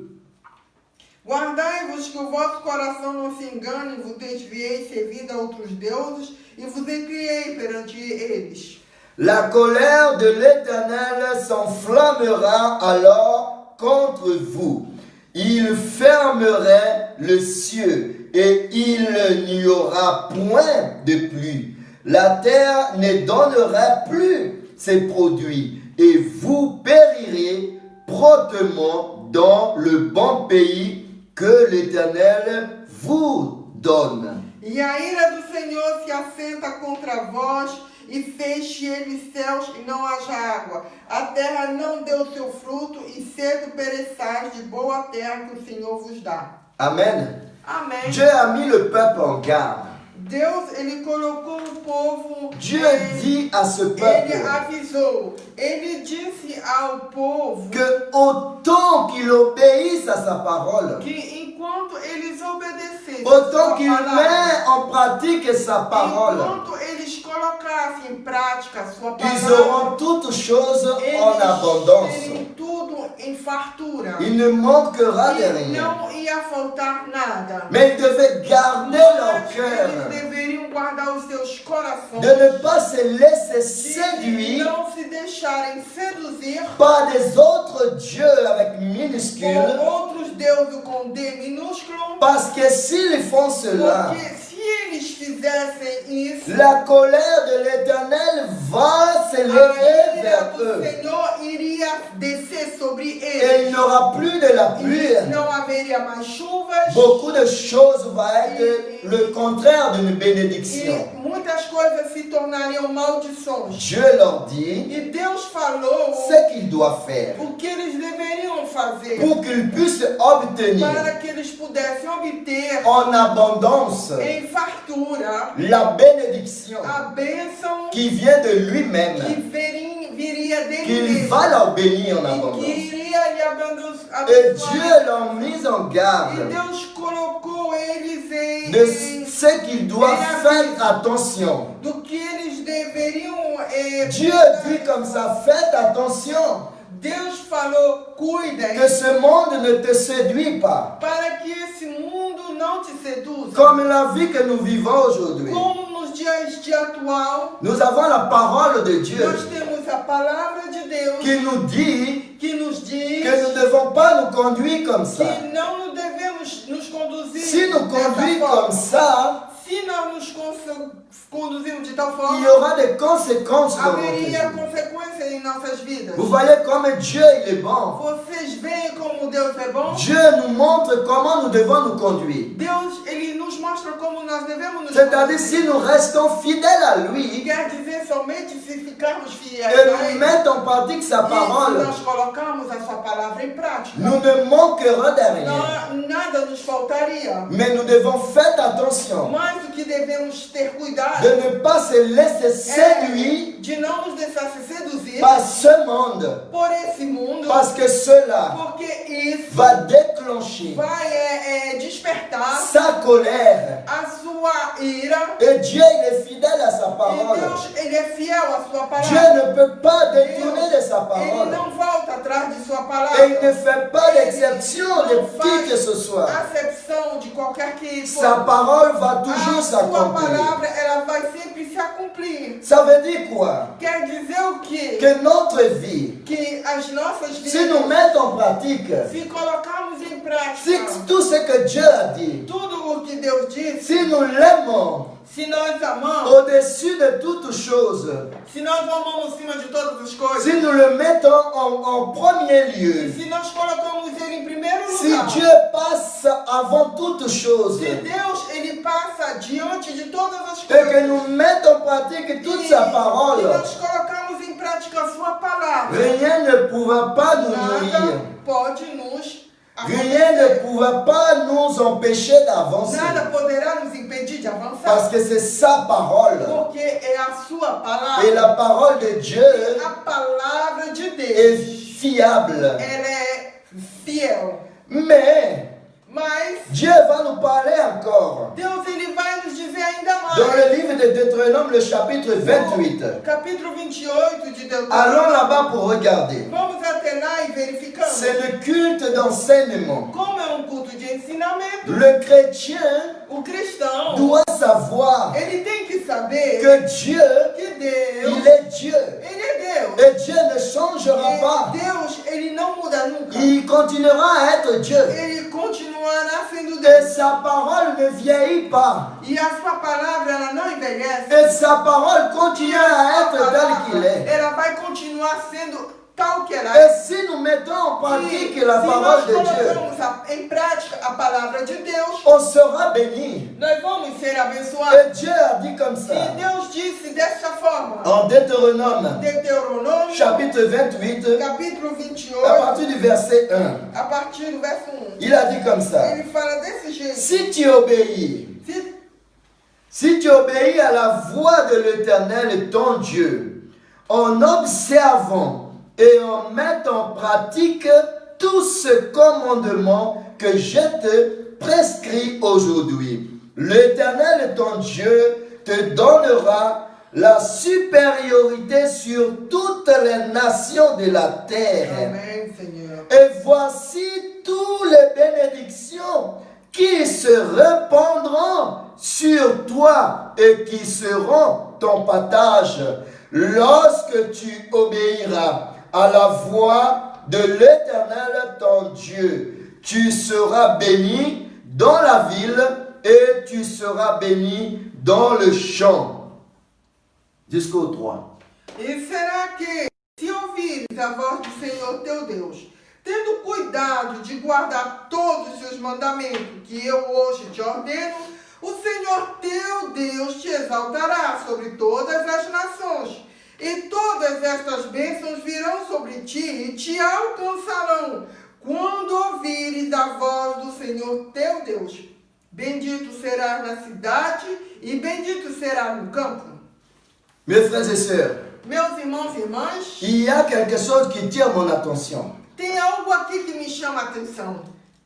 Guardai-vos que o vosso coração não se engane, vos desviei servindo a outros deuses e vos inclinei perante eles. La colère de l'Éternel s'enflammera alors contre vous. Il fermerait le ciel et il n'y aura point de pluie. La terre ne donnera plus ses produits et vous périrez promptement dans le bon pays que l'Éternel vous donne. E a ira do Senhor se assenta contra vós, e feche ele céus e não haja água. A terra não deu seu fruto e cedo pereçais de boa terra que o Senhor vos dá. Amen. Amém. Dieu a mis le peuple en garde. Deus, ele colocou o povo, Dieu dit à ce ele peuple avisou, ele disse ao povo que autant qu'il obéisse à sa parole, que enquanto eles obedecessem autant sua qu'il palavra, met en pratique sa parole, enquanto eles colocassem em prática a sua ils palavra, auront toutes choses en eles abondance. teriam tudo em fartura. Il ne manquera de E rien. não ia faltar nada. Mais ils devaient garder leur Mas cœur eles deveriam guardar os seus corações de ne pas se laisser de séduire não se deixarem seduzir par des autres dieux avec por minuscules, outros deuses com D minúsculo, parce que s'ils font cela, porque se eles fizessem isso, la colère de l'Éternel va se a lever ira vers do eux. Senhor iria descer sobre Et il eles. n'y aura plus de la pluie. E não haveria mais chuvas. Beaucoup de choses vont être le contraire d'une bénédiction. E muitas coisas se tornariam maldições. Dieu leur dit E Deus falou ce qu'ils doivent faire o que eles deveriam fazer pour qu'ils puissent obtenir para que eles pudessem obter en abondance em fartura la bénédiction a bênção qui vient de lui-même, que viria dele qu'il mesmo va leur bénir en e que abondance. iria lhe Et abençoar. Dieu leur mise en E garde Deus colocou eles de em ce qu'ils doivent faire attention. do que eles deveriam Dieu dit comme ça, faites attention Deus falou, cuida que ce monde ne te séduit pas. para que esse mundo não te seduza. Comme la vie que nous vivons aujourd'hui. Como nos dias de atual, Nous avons la parole de Dieu nós temos a palavra de Deus qui nous dit que nos diz que nous ne devons pas nous conduire comme ça. que não devemos nos conduzir Si nous dessa conduisons forma. comme ça, Se nós nos conduzirmos de tal il forma, y aura des conséquences dans notre vie. haveria consequências em nossas vidas. Vous voyez comme Dieu il est bon. Vocês veem como Deus é bom? Dieu nous montre comment nous devons nous conduire. Deus, ele nos mostra como nós devemos nos C'est-à-dire si nous restons fidèles à lui Quer dizer somente se ficarmos fiéis et a nous Ele. mettons en pratique sa E se parole, nós colocarmos a sua palavra em prática, nous ne manquerons de rien. nada nos faltaria. Mais nous devons faire attention Mas o que devemos ter cuidado de ne pas se laisser séduire de não nos deixar se seduzir par ce monde. por esse mundo, Parce que cela porque isso va déclencher vai despertar sa colère. a sua ira. Et Dieu il est fidèle à sa E parole. Deus, ele é fiel à sua Dieu palavra. ne peut pas détourner de sa Ele parole. não volta atrás de sua Et palavra. il ne fait pas d'exception de qui que ce soit. Acepção de qualquer que for. Sa parole va toujours A sua s'accomplir. palavra, ela vai sempre se accumplir. Ça veut dire quoi? Quer dizer o quê? Que notre vie, Que as nossas vidas, si nous mettons en pratique, se colocarmos em si prática tout ce que Dieu a dit, tudo o que Deus disse, si nous l'aimons se nós amamos, au-dessus de toutes choses, se nós amamos acima de todas as coisas, si nous le mettons en premier e lieu, se nós colocamos Ele em primeiro si lugar, Dieu passe avant toutes choses, se Deus, Ele passa diante de todas as et que coisas, nous mettons en pratique toute sa e parole, nós colocamos em prática a sua palavra, rien ne pourra pas nous nada nourrir. pode nos Rien ne pourra pas nous empêcher d'avancer. Nada poderá nos impedir de avançar. Parce que c'est sa parole. Porque é a sua palavra. Et la parole de Dieu A palavra de est Deus, fiable. ela é fiel. Mais Mas Dieu va nous parler encore. Deus, ele vai nos dizer ainda mais. Dans le livre de Deutéronome, le chapitre 28. No capítulo 28 de Deuteronômio. Allons là-bas pour regarder. Vamos até lá e verificamos. C'est le culte d'enseignement. Como é um culto de ensinamento, Le chrétien o cristão, doit savoir ele tem que saber que Dieu, que Deus, il est Dieu. ele é Deus. Et Dieu ne changera pas. E Deus, ele não muda nunca. Il continuera à être Dieu. Ele continuará sendo Et Deus. sa parole ne vieillit pas. E a sua palavra, ela não envelhece. Et sa parole continue à A être telle qu'il palavra, est. ela vai continuar sendo tal que ela Et é. si nous mettons en pratique E la se parole nós de Dieu, colocamos em prática a palavra de Deus, on sera béni. nós vamos ser abençoados. Et Dieu a dit comme ça, E Deus disse dessa forma, en Deutéronome, Deuteronômio, chapitre 28, capítulo à 28, partir du verset 1. a partir do verso 1. Il a dit comme ça, Ele fala desse jeito. si tu obéis, si tu obéis à la voix de l'Éternel, ton Dieu, en observant et en mettant en pratique tout ce commandement que je te prescris aujourd'hui, l'Éternel, ton Dieu, te donnera la supériorité sur toutes les nations de la terre. Amém, Senhor. Et voici toutes les bénédictions qui se répandront sur toi et qui seront ton partage lorsque tu obéiras à la voix de l'Éternel ton Dieu. Tu seras béni dans la ville et tu seras béni dans le champ. Jusqu'au 3. E será que, se ouvires a voz do Senhor teu Deus, tendo cuidado de guardar todos os seus mandamentos que eu hoje te ordeno, o Senhor teu Deus te exaltará sobre todas as nações, e todas estas bênçãos virão sobre ti e te alcançarão, quando ouvires a voz do Senhor teu Deus. Bendito serás na cidade e bendito serás no campo. Mes frères et sœurs, Meus irmãos e irmãs, il y a quelque chose qui tient mon attention. tem algo aqui que me chama a atenção.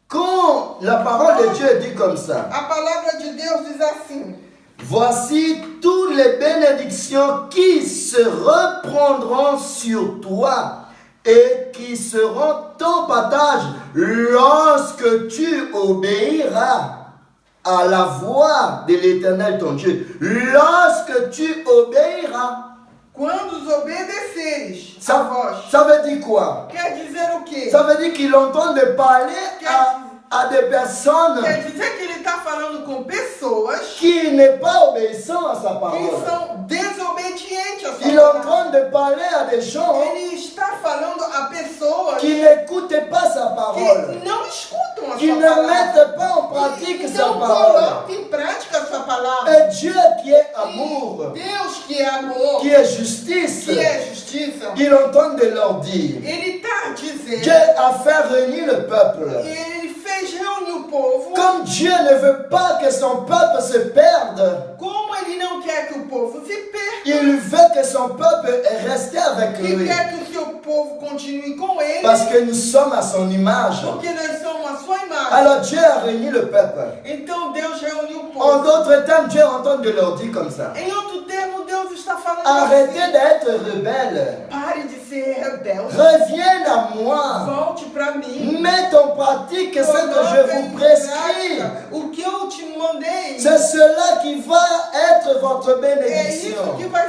Quand la parole de Dieu dit comme ça, A palavra de Deus diz assim: voici toutes les bénédictions qui se reprendront sur toi et qui seront ton partage lorsque tu obéiras à la voix de l'Éternel ton Dieu. Lorsque tu obéiras. quando os obedeceres a Ça, voz. ça veut dire quoi? Quer dizer o quê? Ça veut dire qu'il entend de parler à des personnes Quer dizer que ele está falando com pessoas qui n'est pas obéissant à sa que parole. são desobedientes à sua Il est en palavra. train de parler à des gens Ele está falando a pessoas qui n'écoutent pas sa parole, que não escutam a qui sua ne palavra. mettent pas en pratique E sa não parole. colocam em prática a sua palavra. Et Dieu qui est amour, Deus que é amor, qui est justice, que é justiça, il entend de leur dire, ele está dizendo, Dieu a fait réunir le peuple. ele fez reunir o povo, Comme Dieu ne veut pas que son peuple se perde, como ele não quer que o povo se perca, il veut que son peuple reste avec ele lui. quer que o seu povo continue com ele, Parce que nous sommes à son image. porque nós somos a sua imagem. Alors Dieu a réuni le peuple. Então Deus reuniu o En povo. d'autres termes, Dieu entend de leur dire comme ça. Em outro termo, Deus está falando Arrêtez assim, d'être rebelles. pare de ser rebelde, Reviens à moi. volte para mim. Mets en pratique ce que je Coloque vous em prescris. prática o que eu te mandei. C'est cela qui va être votre É isso bénédiction. que vai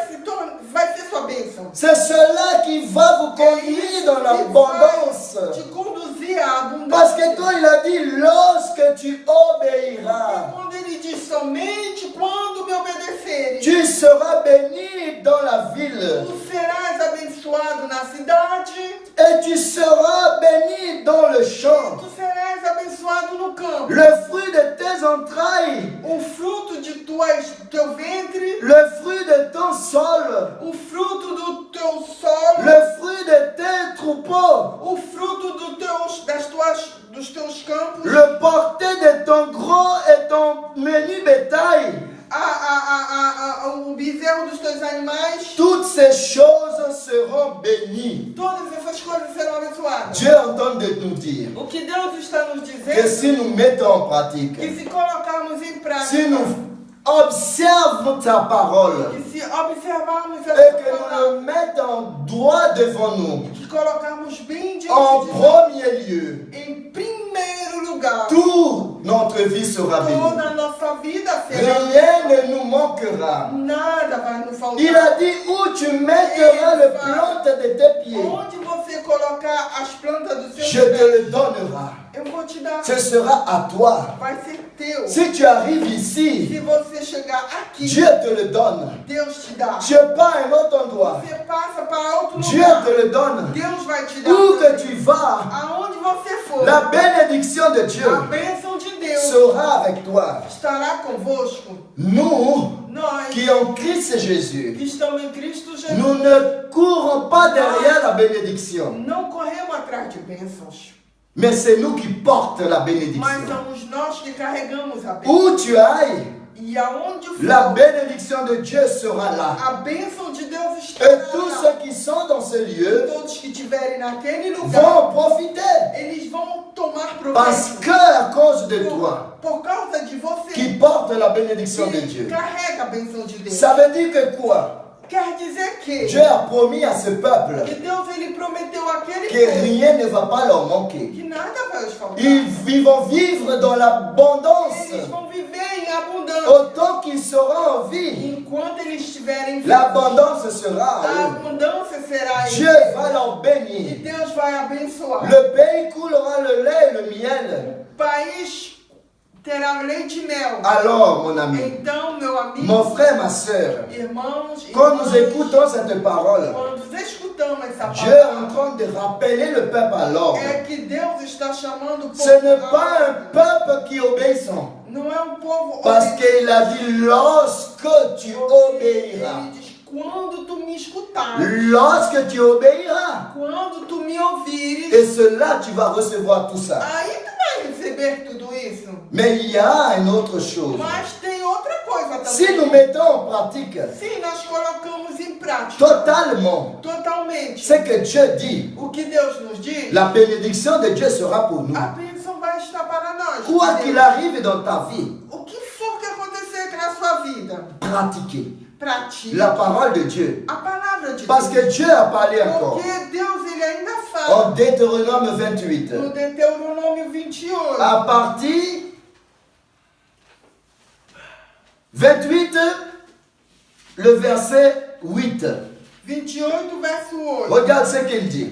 ser sua bênção. C'est cela qui va vous conduire dans l'abondance. Te conduzir à abundância. Parce que quand il a dit, lorsque tu obéiras, Quando ele diz somente quando me obedeceres, tu seras béni dans la ville. tu serás abençoado na cidade, Et tu seras béni dans le champ. tu serás abençoado no campo. Le fruit de tes entrailles, O fruto de teu ventre, le fruit de ton sol, o fruto do teu solo, le fruit de tes troupeaux, o fruto dos teus campos, le porté de ton gros et ton menu bétail. o bezerro dos teus animais, Toutes ces choses seront bénies. todas essas coisas serão abençoadas. Dieu entend de nous dire O que Deus está nos que dizendo, si nous mettons en pratique, que se colocarmos em prática, si nous observons ta parole que se observarmos et essa que nous palavra, le mettons droit devant nous, que colocarmos bem diante en de nós, premier lieu, em primeiro lugar, toute notre vie sera bénie. toda a nossa vida será Rien ne nous manquera. nada vai nos faltar. Il a dit où tu mettras le plante de tes pieds, Onde você colocar as plantas dos seus je te pés, le donnerai. eu vou te dar. Ce sera à toi. Vai ser teu. Si tu arrives Se ici, você chegar aqui, Dieu te le donne. Deus te dá. Tu pars à un autre endroit, Você passa para outro Dieu lugar. te le donne. Deus vai te dar. Où que tu vas, Aonde você for, la bénédiction de Dieu a bênção de Deus sera avec toi. estará convosco. Nous Nós qui en Christ Jésus, que estamos em Cristo Jesus, nous ne courons pas derrière la bénédiction, não corremos atrás de bênçãos, mais c'est nous qui portons la mas bénédiction. somos nós que carregamos a bênção. Où tu ailles, E aonde for, la bénédiction de Dieu sera là. a bênção de Deus estará Et tous lá. ceux qui sont dans ce lieu Todos que estiverem naquele lugar, vont profiter. eles vão tomar Parce proveito. que à cause de toi, Por causa de você, qui porte la bénédiction de que Dieu. carrega a bênção de Deus. Ça veut dire que quoi? Quer dizer que Dieu a promis à ce peuple Deus ele prometeu àquele que povo rien ne va pas leur manquer. que nada vai lhes faltar. Ils vont vivre dans l'abondance. Eles vão viver em abundância. Autant qu'ils seront en vie, Enquanto eles estiverem vivos, l'abondance sera a à eux. abundância será em Dieu eles. va leur E bénir. Deus vai abençoar. Le pays coulera le lait et le miel. O país terá leite e mel. Alors, mon ami, Então, meu amigo, mon frère, ma soeur, irmãos, quand nous irmãs, écoutons cette parole, quando escutamos essa Dieu est en palavra, train de rappeler le peuple à l'ordre. é que Deus está chamando o povo. Ce n'est à- pas un peuple qui obéissant. Não é um povo Parce obediente. qu'il a dit lorsque tu obéiras. Ele diz, quando tu me escutar, Lorsque tu obéiras. quando tu me ouvires, Et cela, tu vas recevoir tout ça. aí tu vai receber tudo isso. Mais il y a une autre chose. Mas tem outra coisa também. Si nous mettons en pratique Se nós colocamos em prática totalement totalmente ce que Dieu dit, o que Deus nos diz, la bénédiction de Dieu sera pour nous. a bênção vai estar para nós. Quoi qu'il arrive dans ta vie, O que for que acontecer na sua vida, pratiquez pratique la parole de Dieu. a palavra de Parce Deus. que Dieu a parlé encore. Porque Deus ele ainda fala En Deutéronome 28, no Deuteronômio 28. à partir 28, le verset 8. 28, verso 8. Regarde ce qu'il dit.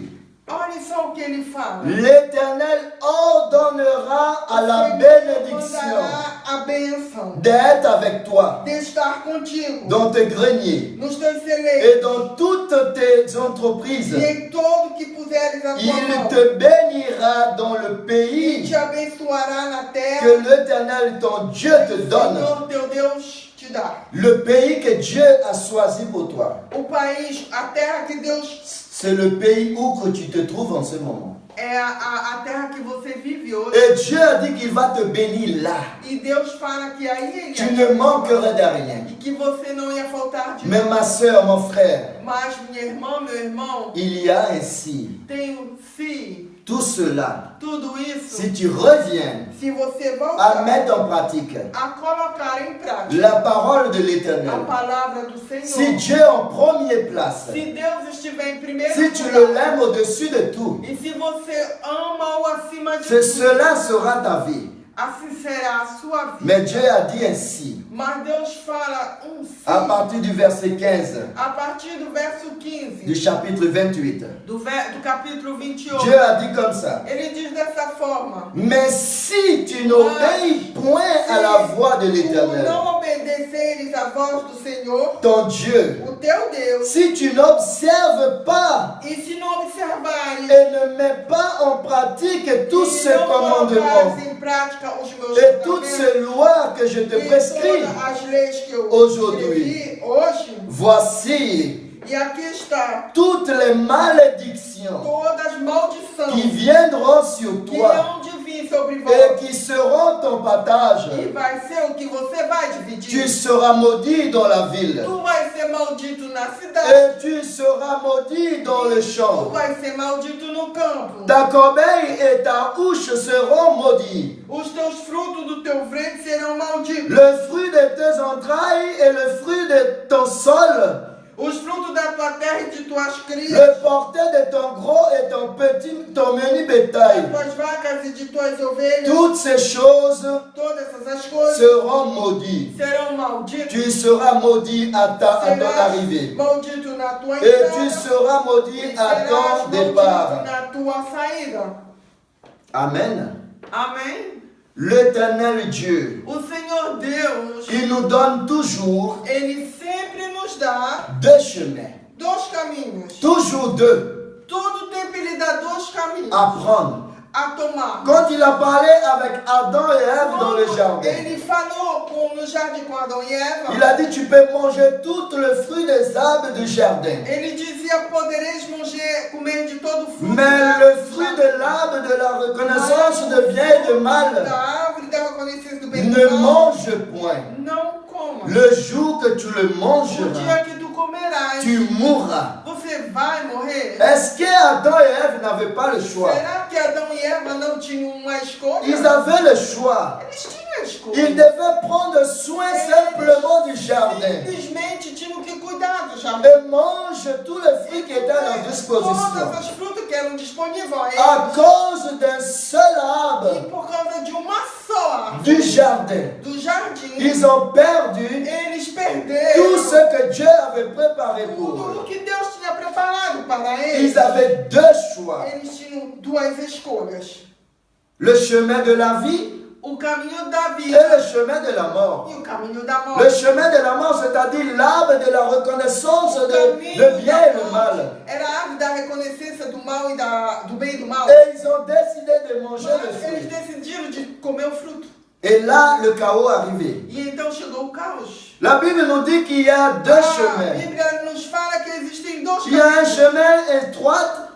Olha só o que ele fala. L'Éternel ordonnera à la Ele bénédiction mandará a bênção d'être avec toi de estar contigo dans tes greniers nos teus celeiros et dans toutes tes entreprises. e em todo que puseres a tua Il mão. te bénira dans le E pays te abençoará na terra que l'Éternel ton Dieu te que o donne. Senhor teu Deus te dá. Le pays que Dieu a choisi pour toi. O país, a terra que Deus C'est le pays où que tu te trouves en ce moment. é a terra que você vive hoje. Et Dieu a dit qu'il va te bénir là. E Deus fala que aí ele Tu ne manqueras de rien. e que você não ia faltar de Mais ma soeur, mon frère, Mas minha irmã, meu irmão, il y a ainsi tenho se tout cela. tudo isso, Si tu reviens se você à voltar mettre en pratique a colocar em prática la parole de a l'Éternel, palavra do si Senhor, Dieu est en première place, se Deus estiver em primeiro si tu lugar, le l'aimes au-dessus de tout, e se você ama-o acima de c'est tudo, cela sera ta vie. assim será a sua vida. Mais Dieu a dit ainsi, Mas Deus fala sim, à partir du verset 15 a partir do verso 15 du chapitre 28. do capítulo 28. Dieu a dit comme ça. Ele diz dessa forma: Mais si tu n'obéis point à la voix de se tu l'Éternel, não obedeceres à voz do Senhor, ton Dieu, o teu Deus, si tu n'observes pas e se não observares et ne mets pas en pratique tous e ces não commandements colocares em prática os meus et toutes mandamentos ces lois que je te e prescris, todas as leis que eu aujourd'hui. escrevi hoje, voici e aqui está toutes les malédictions todas as maldições qui viendront sur que toi hão de vir sobre et vós, qui seront ton partage. e vai ser o que você vai dividir. Tu seras maudit dans la ville Tu vai ser maldito na cidade, et tu seras maudit dans le tu champ. vai ser maldito no campo. Ta corbeille et ta houche seront maudits. Os teus frutos do teu ventre serão malditos. Le fruit de tes entrailles et le fruit de ton sol, Os frutos da tua terra e de tuas crias, le porté de ton gros et ton menu bétail. das tuas vacas e de tuas ovelhas, Toutes ces choses todas essas coisas seront maudites. serão malditas. Tu seras maudit à ton Serás arrivée. maldito na tua Et entrada tu seras maudit e à serás ton maldito départ. na tua saída. Amen. Amém? L'Éternel Dieu, O Senhor Deus, il nous donne toujours Ele sempre nos dá deux chemins. dois caminhos. Toujours deux Todo tempo Ele dá dois caminhos à prendre. a tomar. Quand il a parlé avec Adam et Ève dans le jardin, Ele falou no jardim com Adão e Eva. il a dit tu peux manger tout le fruit des arbres du jardin. Ele dizia, podereis comer de todo o fruto. Mais le fruit de l'arbre de la reconnaissance de bien et de mal Da árvore da reconhecência do bem e ne do mal. mange point. Não coma. Le jour que tu le O mangeras, dia que tu comerás, tu mourras. você vai morrer. Est-ce que Adam et Ève n'avaient pas le choix? Será que Adão e Eva não tinham uma escolha? Ils avaient le choix. Eles tinham a escolha. Ils devaient prendre soin simplement du jardin Simplesmente tinham que cuidar do jardim. et manger tous les fruits qui étaient à leur disposition. Todas as frutas que eram disponíveis a eles. À cause d'un seul E arbre por causa de uma só árvore du jardin, do jardim, ils ont perdu eles tout perderam ce que Dieu avait préparé pour tudo o eux. que Deus tinha preparado para eles. Ils avaient deux choix. Eles tinham duas escolhas. Le chemin de la vie O caminho da et vida le chemin de la mort. e o caminho da Le morte. chemin de la mort, c'est-à-dire l'arbre de la reconnaissance O de caminho bien da et de mal. morte era a árvore da reconhecência do mal e do bem e do mal. Et ils ont décidé de manger le Mas eles fruit. decidiram de comer o fruto. Et là, le chaos est arrivé. E então chegou o caos. La Bible nous dit qu'il y a deux A chemins. Bíblia nos fala que existem dois Il y a un caminhos. chemin étroit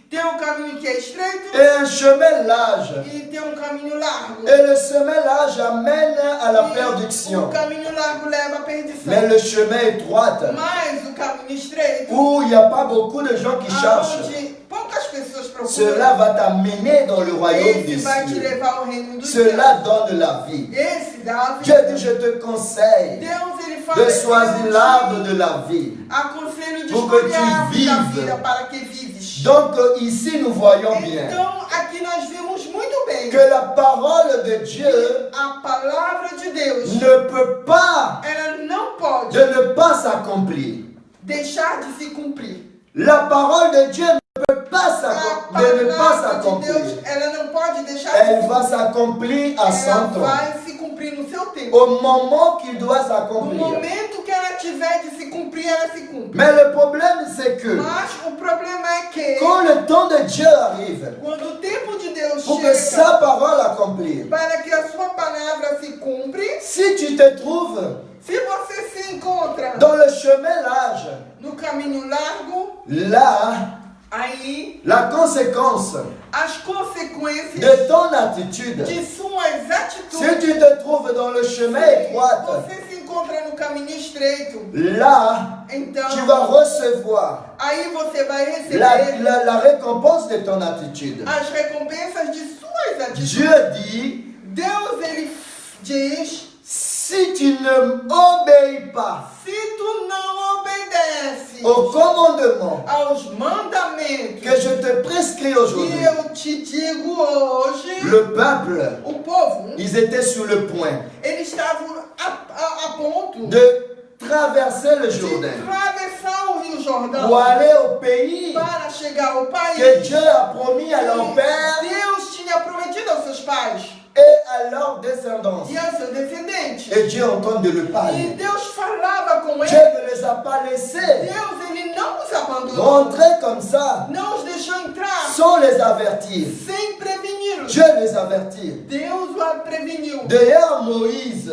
Tem um caminho que é estreito et un chemin large. e tem um caminho largo. Et le chemin large amène à la E o perdition. caminho largo leva à perdição. Mais le chemin étroit, Mas o caminho estreito, où il n'y a pas beaucoup de gens qui cherchent, aonde poucas pessoas procuram, cela va t'amener dans le royaume des esse vai te cieux. levar ao reino dos céus. Cela donne la vie. Esse dá a Dieu vida. dit, je te conseille Deus, ele fala de que choisir eu l'arbre te de la vie. aconselho de Pour que escolher tu a árvore da vives. vida para que vives. Donc ici, nous voyons bien Então, aqui nós vimos muito bem que la parole de Dieu a palavra de Deus, ne peut pas ela não pode de ne pas s'accomplir. deixar de se cumprir. La parole de Dieu ne peut pas A de ne pas palavra de Deus, s'accomplir. ela não pode deixar de Elle se va cumprir. s'accomplir à Ela 100 ans. vai se cumprir no seu tempo. Au moment qu'il doit No s'accomplir. momento que ela tiver de se cumprir, ela se cumpre. Mais le problème, c'est que Mas o problema é que quand le temps de Dieu arrive, quando o tempo de Deus pour que sa chega parole accomplir, para que a sua palavra se cumpre, si tu te trouves se você se encontra dans le chemin large, no caminho largo, là, aí la conséquence as consequências de ton attitude, de suas si atitudes. tu te trouves dans le chemin étroit, Você se encontra no caminho estreito, là, então tu vas recevoir aí você vai receber la récompense de ton attitude. as recompensas de suas atitudes. Dieu dit, Deus, ele diz, si tu ne m'obéis pas se tu não obedece au commandement aos mandamentos que je te prescris que aujourd'hui, eu te digo hoje, le peuple, o povo, ils étaient sur le point eles estavam a ponto de traverser le de Jourdain atravessar o Rio Jordão pour aller au pays para chegar ao país que Dieu a promis à leur que père Deus tinha prometido aos seus pais et à leur descendance. e aos seus descendentes. Et Dieu est en train de le E parler. Deus falava com Dieu eles. ne les a pas laissés Deus, ele não os abandonou. rentrer comme ça Não os deixou entrar sans les avertir. sem prevenir. Dieu les avertit. Deus o preveniu. D'ailleurs, Moïse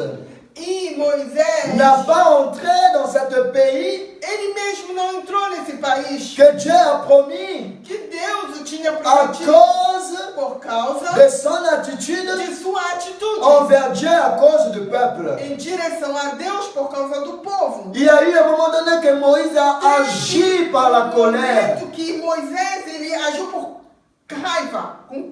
E Moisés, n'a pas entré dans ce pays ele mesmo não entrou nesse país que Dieu a promis que Deus o tinha à prometido cause por causa de son attitude de sua atitude envers Dieu à cause du peuple. em direção a Deus por causa do povo. Il y a eu un moment donné que Moïse a agi par la colère momento que Moisés ele agiu por raiva, com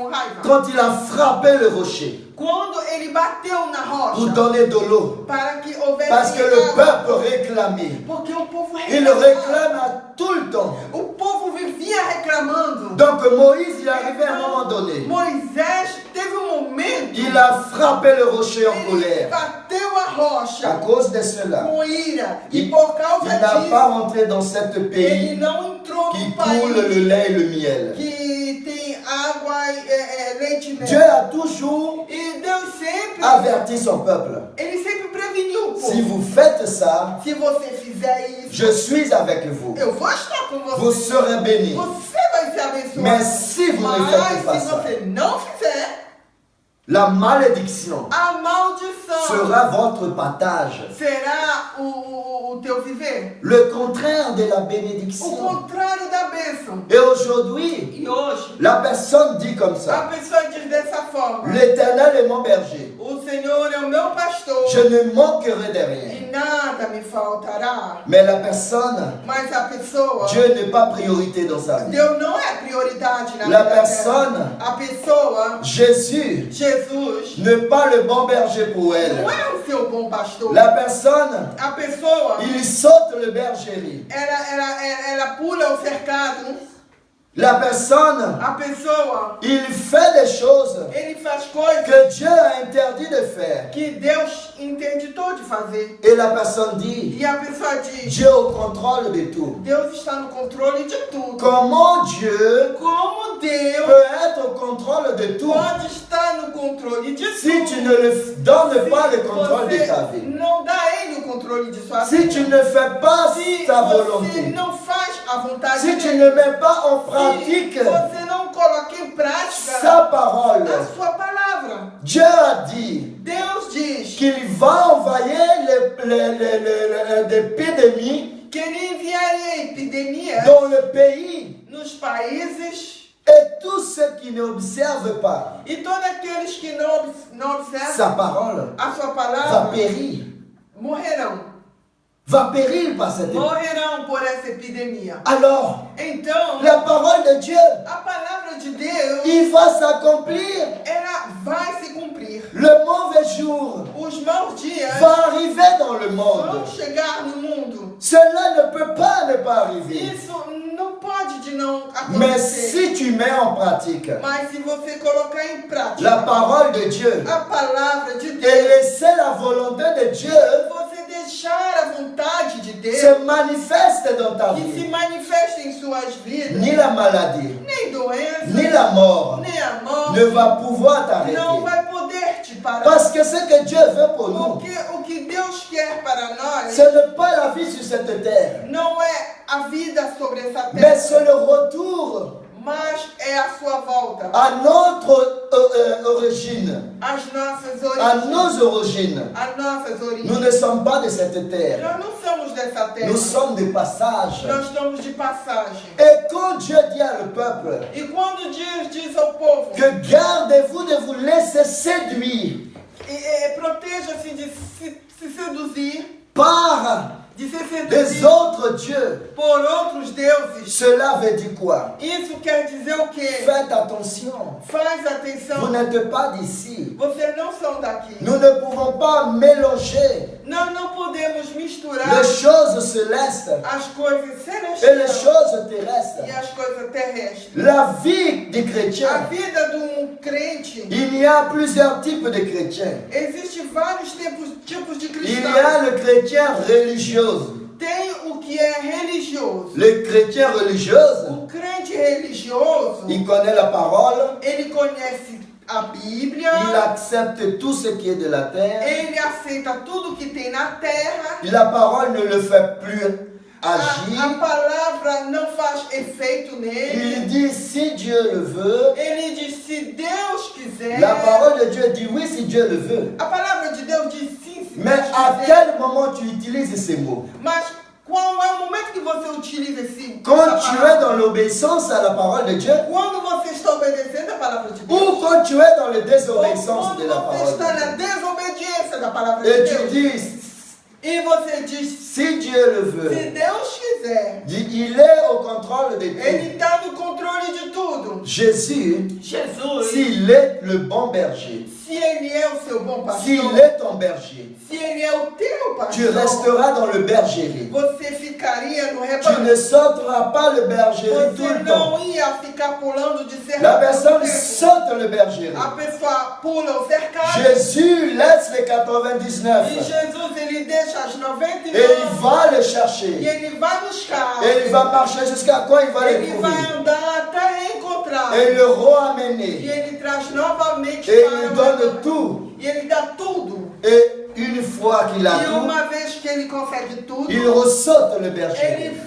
raiva. quand il a frappé le rocher Quando ele bateu na pour rocha donner de l'eau. para que houvesse Parce que le água. peuple réclamait. Porque o povo Il reclamava. réclame à tout le temps. O povo vivia reclamando. Donc Moïse, il est arrivé à un moment donné. Moisés teve um momento Il a frappé le rocher en ele colère. bateu a rocha À cause de cela, com ira. E il por causa n'a pas disso, rentré dans ce ele pays não entrou qui no coule le país lait et le miel. que tem água, leite e Dieu mel. a toujours E Deus sempre, averti son peuple. ele sempre preveniu o povo. Si vous faites ça, Se você fizer isso, je suis avec vous. eu vou estar com você. Vous serez bénis. Você vai ser abençoado. Mais si vous ne faites pas Mas se ça, você não fizer, la malédiction a maldição sera votre partage. será o teu viver. Le contraire de la O bénédiction. contrário da bênção. Et aujourd'hui, E hoje, la personne dit comme a ça, pessoa diz dessa forma: l'Éternel est mon berger. o Senhor é o meu pastor, Je ne manquerai de rien. e nada me faltará. Mais la personne, Mas a pessoa, Dieu n'est pas priorité dans sa vie. Deus não é prioridade na La vida personne, dela. A pessoa, Jésus, Jesus, n'est pas le bon berger pour elle. não é o seu bom pastor. La personne, A pessoa, il saute le bergerie. ela pula o cercado. La personne, A pessoa, il fait des choses ele faz coisas que Dieu a interdit de faire. que Deus interditou de fazer. Et la personne dit, E a pessoa diz: Dieu au contrôle de tout. Deus está no controle de tudo. Comment Dieu Como Deus peut être au contrôle de tout pode estar no controle de si tudo? tu ne le donnes pas le Se contrôle de você ta vie? não dá a ele o controle de sua Si vida. tu ne fais pas Se ta você volonté, não faz a vontade si tu dele. ne mets pas en Se pratique você não coloca em prática sa parole, a sua palavra. Dieu a dit Deus diz qu'il va envoyer l'épidémie que ele enviaria epidemias dans le pays nos países et tous ceux qui n'observent pas e todos aqueles que não observam sa parole a sua va palavra périr. morrerão. Va périr par cette épidémie. Morrerão por essa epidemia. Alors, Então, la parole de Dieu, a palavra de Deus, il va s'accomplir. ela vai se cumprir. Le mauvais jour Os maus dias va arriver dans le vão monde. chegar no mundo. Cela ne peut pas ne pas arriver. Isso não pode de não Mais acontecer. si tu mets en pratique Mas se você colocar em prática la parole de Dieu a palavra de et Deus, laisser la volonté de Dieu você deixar a vontade de Deus se manifeste dans ta que se vie, manifeste em suas vidas, ni la maladie, nem doença, ni la mort nem a morte, ne va pouvoir t'arrêter. não vai poder te parar. Parce que ce que Dieu veut pour nous, Porque o que Deus quer para nós ce n'est pas la vie sur cette terre, não é a vida sobre essa mais terra, c'est le retour mas é a sua volta, à notre origine, as nossas à origens. nos origines. As nossas Nous origens. ne sommes pas de cette terre, Nós não somos dessa terra. nous sommes de passage. Nós estamos de passagem. Et quand Dieu dit à le peuple E quando Deus diz ao povo que gardez-vous de vous laisser séduire proteja-se de se seduzir, par de se des seduzir autres dieux, por outros deuses, cela veut dire quoi? isso quer dizer o quê? Faites attention, Faz vous atenção, n'êtes pas d'ici. vocês não são daqui. Nous ne pouvons pas mélanger Nós não podemos misturar les choses célestes as coisas et les celestiais choses terrestres. e as coisas terrestres. La vie des A chrétiens, vida de crente, il y a plusieurs types de chrétiens. existe vários tipos de Il y cristãos. a le chrétien religieux. Tem o que é religioso. Le chrétien religieux, O crente religioso, il connaît la parole, ele conhece a Bíblia, il accepte tout ce qui est de la terre. ele aceita tudo que tem na terra, La parole ne le fait plus a agir. palavra não faz efeito nele. Il dit si Dieu le veut. Ele diz se Deus quiser. La parole de Dieu dit oui si Dieu le veut. A palavra de Deus diz sim, se Mais Deus à quiser. quel moment tu utilises ces mots? Mas qual é o momento que você utiliza essa Quand tu palavra? es dans l'obéissance à la parole de Dieu Quando você está obedecendo a palavra de Deus? ou quand tu es dans la Ou désobéissance quando de la você parole está de na Dieu. desobediência da palavra de Et Deus? tu dis E você diz, si Dieu le se veut. Deus quiser, Il est au contrôle de Ele tout. está no controle de tudo. Jésus, Jesus, s'il est le bon berger, Se ele é o seu bom pastor, s'il est ton berger, se ele é o teu tu pastor, resteras dans le bergerie. você ficaria no Tu rebanho. ne sauteras pas le bergerie tout Você le temps. não ia ficar pulando de cercado. La personne todo tempo. saute le bergerie. A pessoa pula o cercado. Jésus laisse les E 99 Jesus, ele deixa as et 99 il va les e chercher. ele vai buscar. Et il va marcher jusqu'à quand il va les Ele trouver. vai andar até encontrar. Et le E ramener. ele traz novamente Et para il o donne rebanho. tout. E ele dá tudo. Et une fois qu'il a E tout, uma vez que ele consegue tudo, il ressaute le bergerie. ele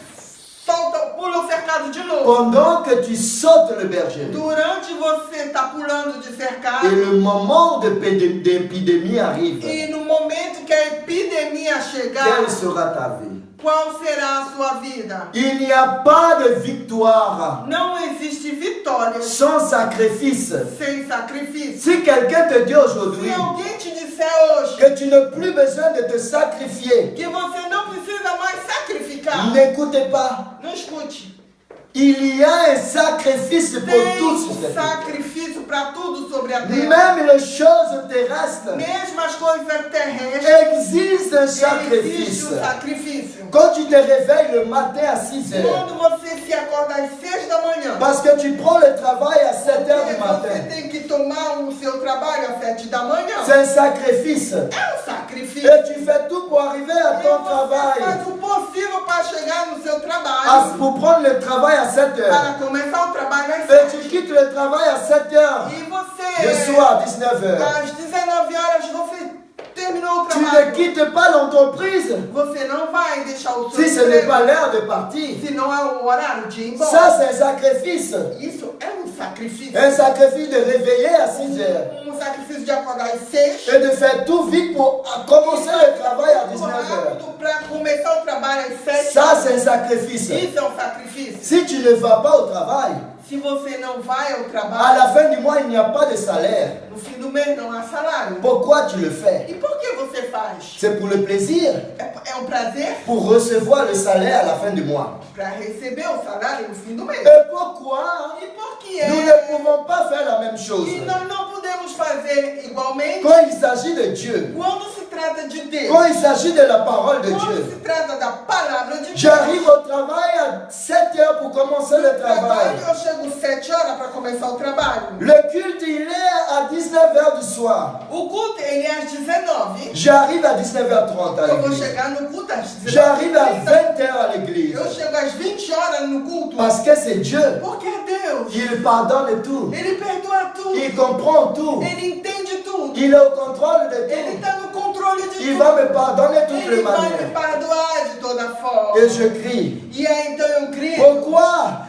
solta, pula o cercado de novo. Pendant que tu sautes le bergerie, Durante você está pulando de cercado, et le moment d'épidémie arrive, e no momento que a epidemia chegar, quelle sera ta vie? qual será a sua vida? Il n'y a pas de victoire Não existe vitória sans sacrifice. sem sacrifício. Si quelqu'un te dit Se aujourd'hui alguém te disser hoje que tu n'as plus besoin de te sacrifier, que você não precisa mais sacrificar, n'écoutez pas. não escute. Il y a un sacrifice pour Tem tout sur cette terre. sacrifício para tudo sobre a terra. Même les choses terrestres Mesmo as coisas terrestres, existe un existe sacrifice. o sacrifício. Quand tu te réveilles le matin à 6 heures, Quando você se acorda às 6 da manhã, parce que tu prends le travail à 7 heures porque du você matin, tem que tomar o seu trabalho às 7 da manhã, c'est un sacrifice. é um sacrifício. Et tu fais tout pour arriver à E ton você travail, faz o possível para chegar no seu trabalho, pour prendre le travail à 7 heures. para começar o trabalho às Et 7. tu quittes le travail à 7 heures, E le você, soir, 19 heures. às 19 horas, você terminou o Tu ne trabalho. quittes pas l'entreprise Você não vai deixar o seu si ce n'est emprego, pas l'heure de partir. se não é o horário de ir embora. Ça, c'est un sacrifice. Isso é um sacrifício. Un sacrifice de réveiller à 6 heures. Um sacrifício de acordar às 6. Et de faire tout vite pour commencer le travail à 19 heures. Rápido para começar o trabalho às 7. Ça, c'est un sacrifice. Isso é um sacrifício. Si tu ne vas pas au travail, Se você não vai ao à trabalho, la fin du mois, il n'y a pas de salaire. no fim do mês não há salário. Pourquoi tu le fais? E por que você faz? C'est pour le plaisir, É um prazer pour recevoir le salaire à la fin du mois. para receber o salário no fim do mês. Et pourquoi E por que nous ne pouvons pas faire la même chose? E nós não podemos fazer igualmente Quand il s'agit de Dieu, quando se trata de Deus. quand il s'agit de la parole de Quando Dieu, se trata da palavra de Deus. j'arrive au travail à 7 heures pour commencer le travail. Eu chego 7 horas para começar o trabalho. Le culte, il est à 19 heures du soir. O culto, ele é às 19. J'arrive à 19h30 à Eu vou l'église. chegar no culto às 19. J'arrive à 20 heures à l'église. Eu chego às 20 horas no culto. Parce que c'est Dieu. Porque é Deus. Il pardonne tout. Ele perdoa tudo. Il comprend tout. Ele entende tudo. Il est au contrôle de Ele tout. está no controle de Il tudo. va me pardonner de toutes Ele les vai me manières. perdoar de toda forma. Et je crie. E aí então eu grito. Pourquoi?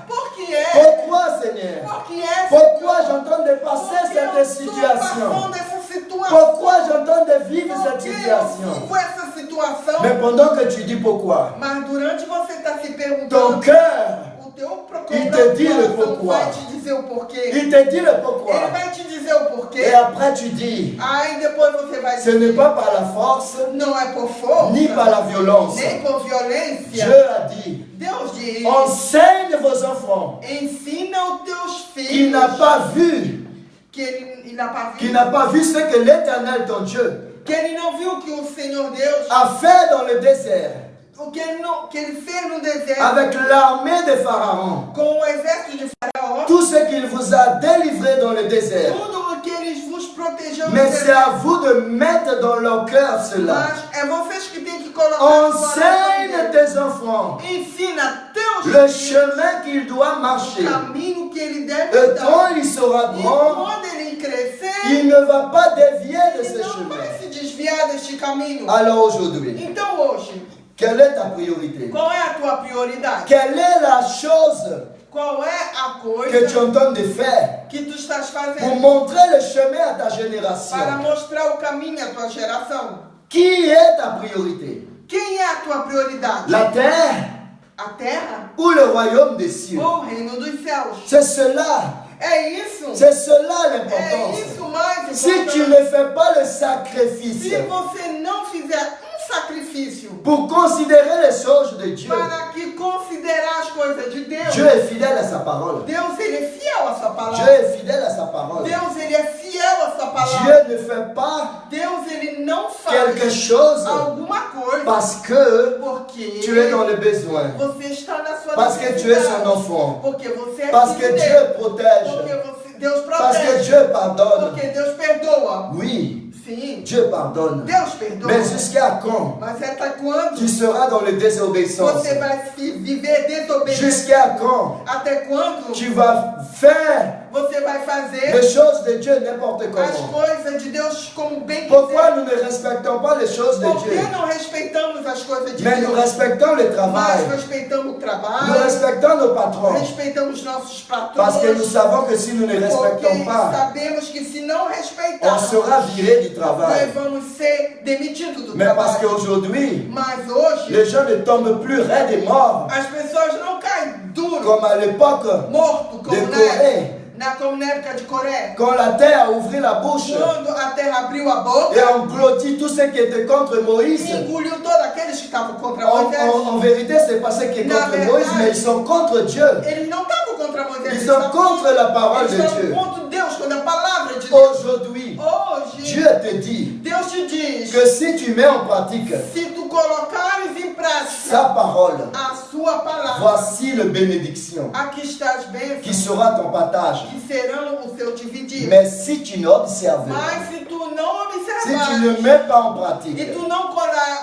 Porque é. Pourquoi, Seigneur? Porque é. Pourquoi j'entends de passer Porque eu cette estou situation? passando essa situação. Pourquoi j'entends de vivre cette Porque eu situation? vivo essa situação. Mais pendant que tu dis pourquoi, Mas durante você está se ton perguntando, cœur, o teu il te dit le coração pourquoi. vai te dizer o porquê. il te dit le Ele pourquoi. vai te dizer o porquê. Et après tu dis, Aí depois você vai ce n'est pas par la force, não é por força, ni par la violence. nem por violência. Dieu a dit, Deus diz, enseigne vos enfants. ensina os teus Il filhos n'a pas vu, que ele n'a pas qu'il vu, n'a pas vu ce que l'Éternel, ton Dieu, que ele não viu que o Senhor Deus, a fait dans le désert o que ele fez no deserto avec l'armée de Pharaon. com o exército de Faraó, Tout ce qu'il vous a délivré dans le désert. tudo o que ele vos protegeu no Mais c'est deserto. à vous de mettre dans leur cœur cela. Mas é vocês que têm que colocar no coração Enseigne deles. tes enfants Ensina teus le filhos chemin qu'ils doivent marcher. o caminho que ele deve Et dar. quand il sera E grand, quando ele crescer, il ne va pas dévier de ele ce não vai chemin. se desviar deste caminho. Alors aujourd'hui, Então hoje, quelle est ta priorité? qual é a tua prioridade? Quelle est la chose Qual é a que tu coisa entends de faire que tu estás pour fazendo montrer le chemin à ta para génération? mostrar o caminho à tua geração? Qui est ta priorité? Quem é a tua prioridade? La terre A terra ou le royaume des cieux? ou o reino dos céus? C'est cela. É isso. C'est cela É l'importance. isso mais Si tu importante. ne fais pas le sacrifice Se você não fizer um sacrifício pour considérer les choses de Dieu, para que considerar as coisas de Deus, Dieu est fidèle à sa parole. Deus ele é fiel à sua Dieu palavra. est fidèle à sa parole. Deus ele é fiel à sua palavra. Dieu ne fait pas Deus ele não quelque faz chose alguma coisa parce que porque tu es dans le besoin. você está na sua Parce que tu es necessidade. son enfant. Porque você é Parce filho que dele. Dieu protège. Porque Deus Parce que protege. Dieu pardonne. Porque Deus perdoa. Oui, Sim, Dieu pardonne. Deus perdoa. Mais jusqu'à quand Mas até quando tu seras dans le désobéissance? você vai viver desobediente? Jusqu'à quand Até quando tu vas faire você vai fazer les choses de Dieu n'importe as comment? coisas de Deus como bem Pourquoi quiser? nous ne respectons pas les choses de Por que Dieu? não respeitamos as coisas de Mais nous Deus? respectons le Mas travail. respeitamos o Nous trabalho, respectons nos patrons. respeitamos nossos Parce que nous patrões, savons que si nous ne respectons porque pas, sabemos que se não on respeitarmos, sera viré du nós travail. vamos ser demitidos do Mais parce trabalho. qu'aujourd'hui, Mas hoje, les gens ne tombent plus raides et morts as pessoas não caem duro, comme à l'époque morto, de como Corée, como na época de Coreia. quand la terre a ouvert la bouche Quando a terra abriu a boca, et engloutit tous ceux qui étaient contre Moïse. engoliu todos aqueles que estavam contra En, Moisés. en vérité, c'est pas ceux qui sont Na contre verdade, Moïse, mais ils sont contre Dieu. Eles não estavam contra Moisés, Ils eles sont estavam contre la parole eles de estavam Dieu. contra Deus, contra a palavra de Deus. Aujourd'hui, Hoje, Dieu te dit Deus te diz, que si tu mets en pratique se tu colocares em prática sa parole, a sua palavra, voici le bénédiction aqui está as qui bênçãos sera ton partage. que serão o seu dividir. Mais si tu n'observes pas, Mas se tu não si tu observar ne mets pas en pratique, e tu não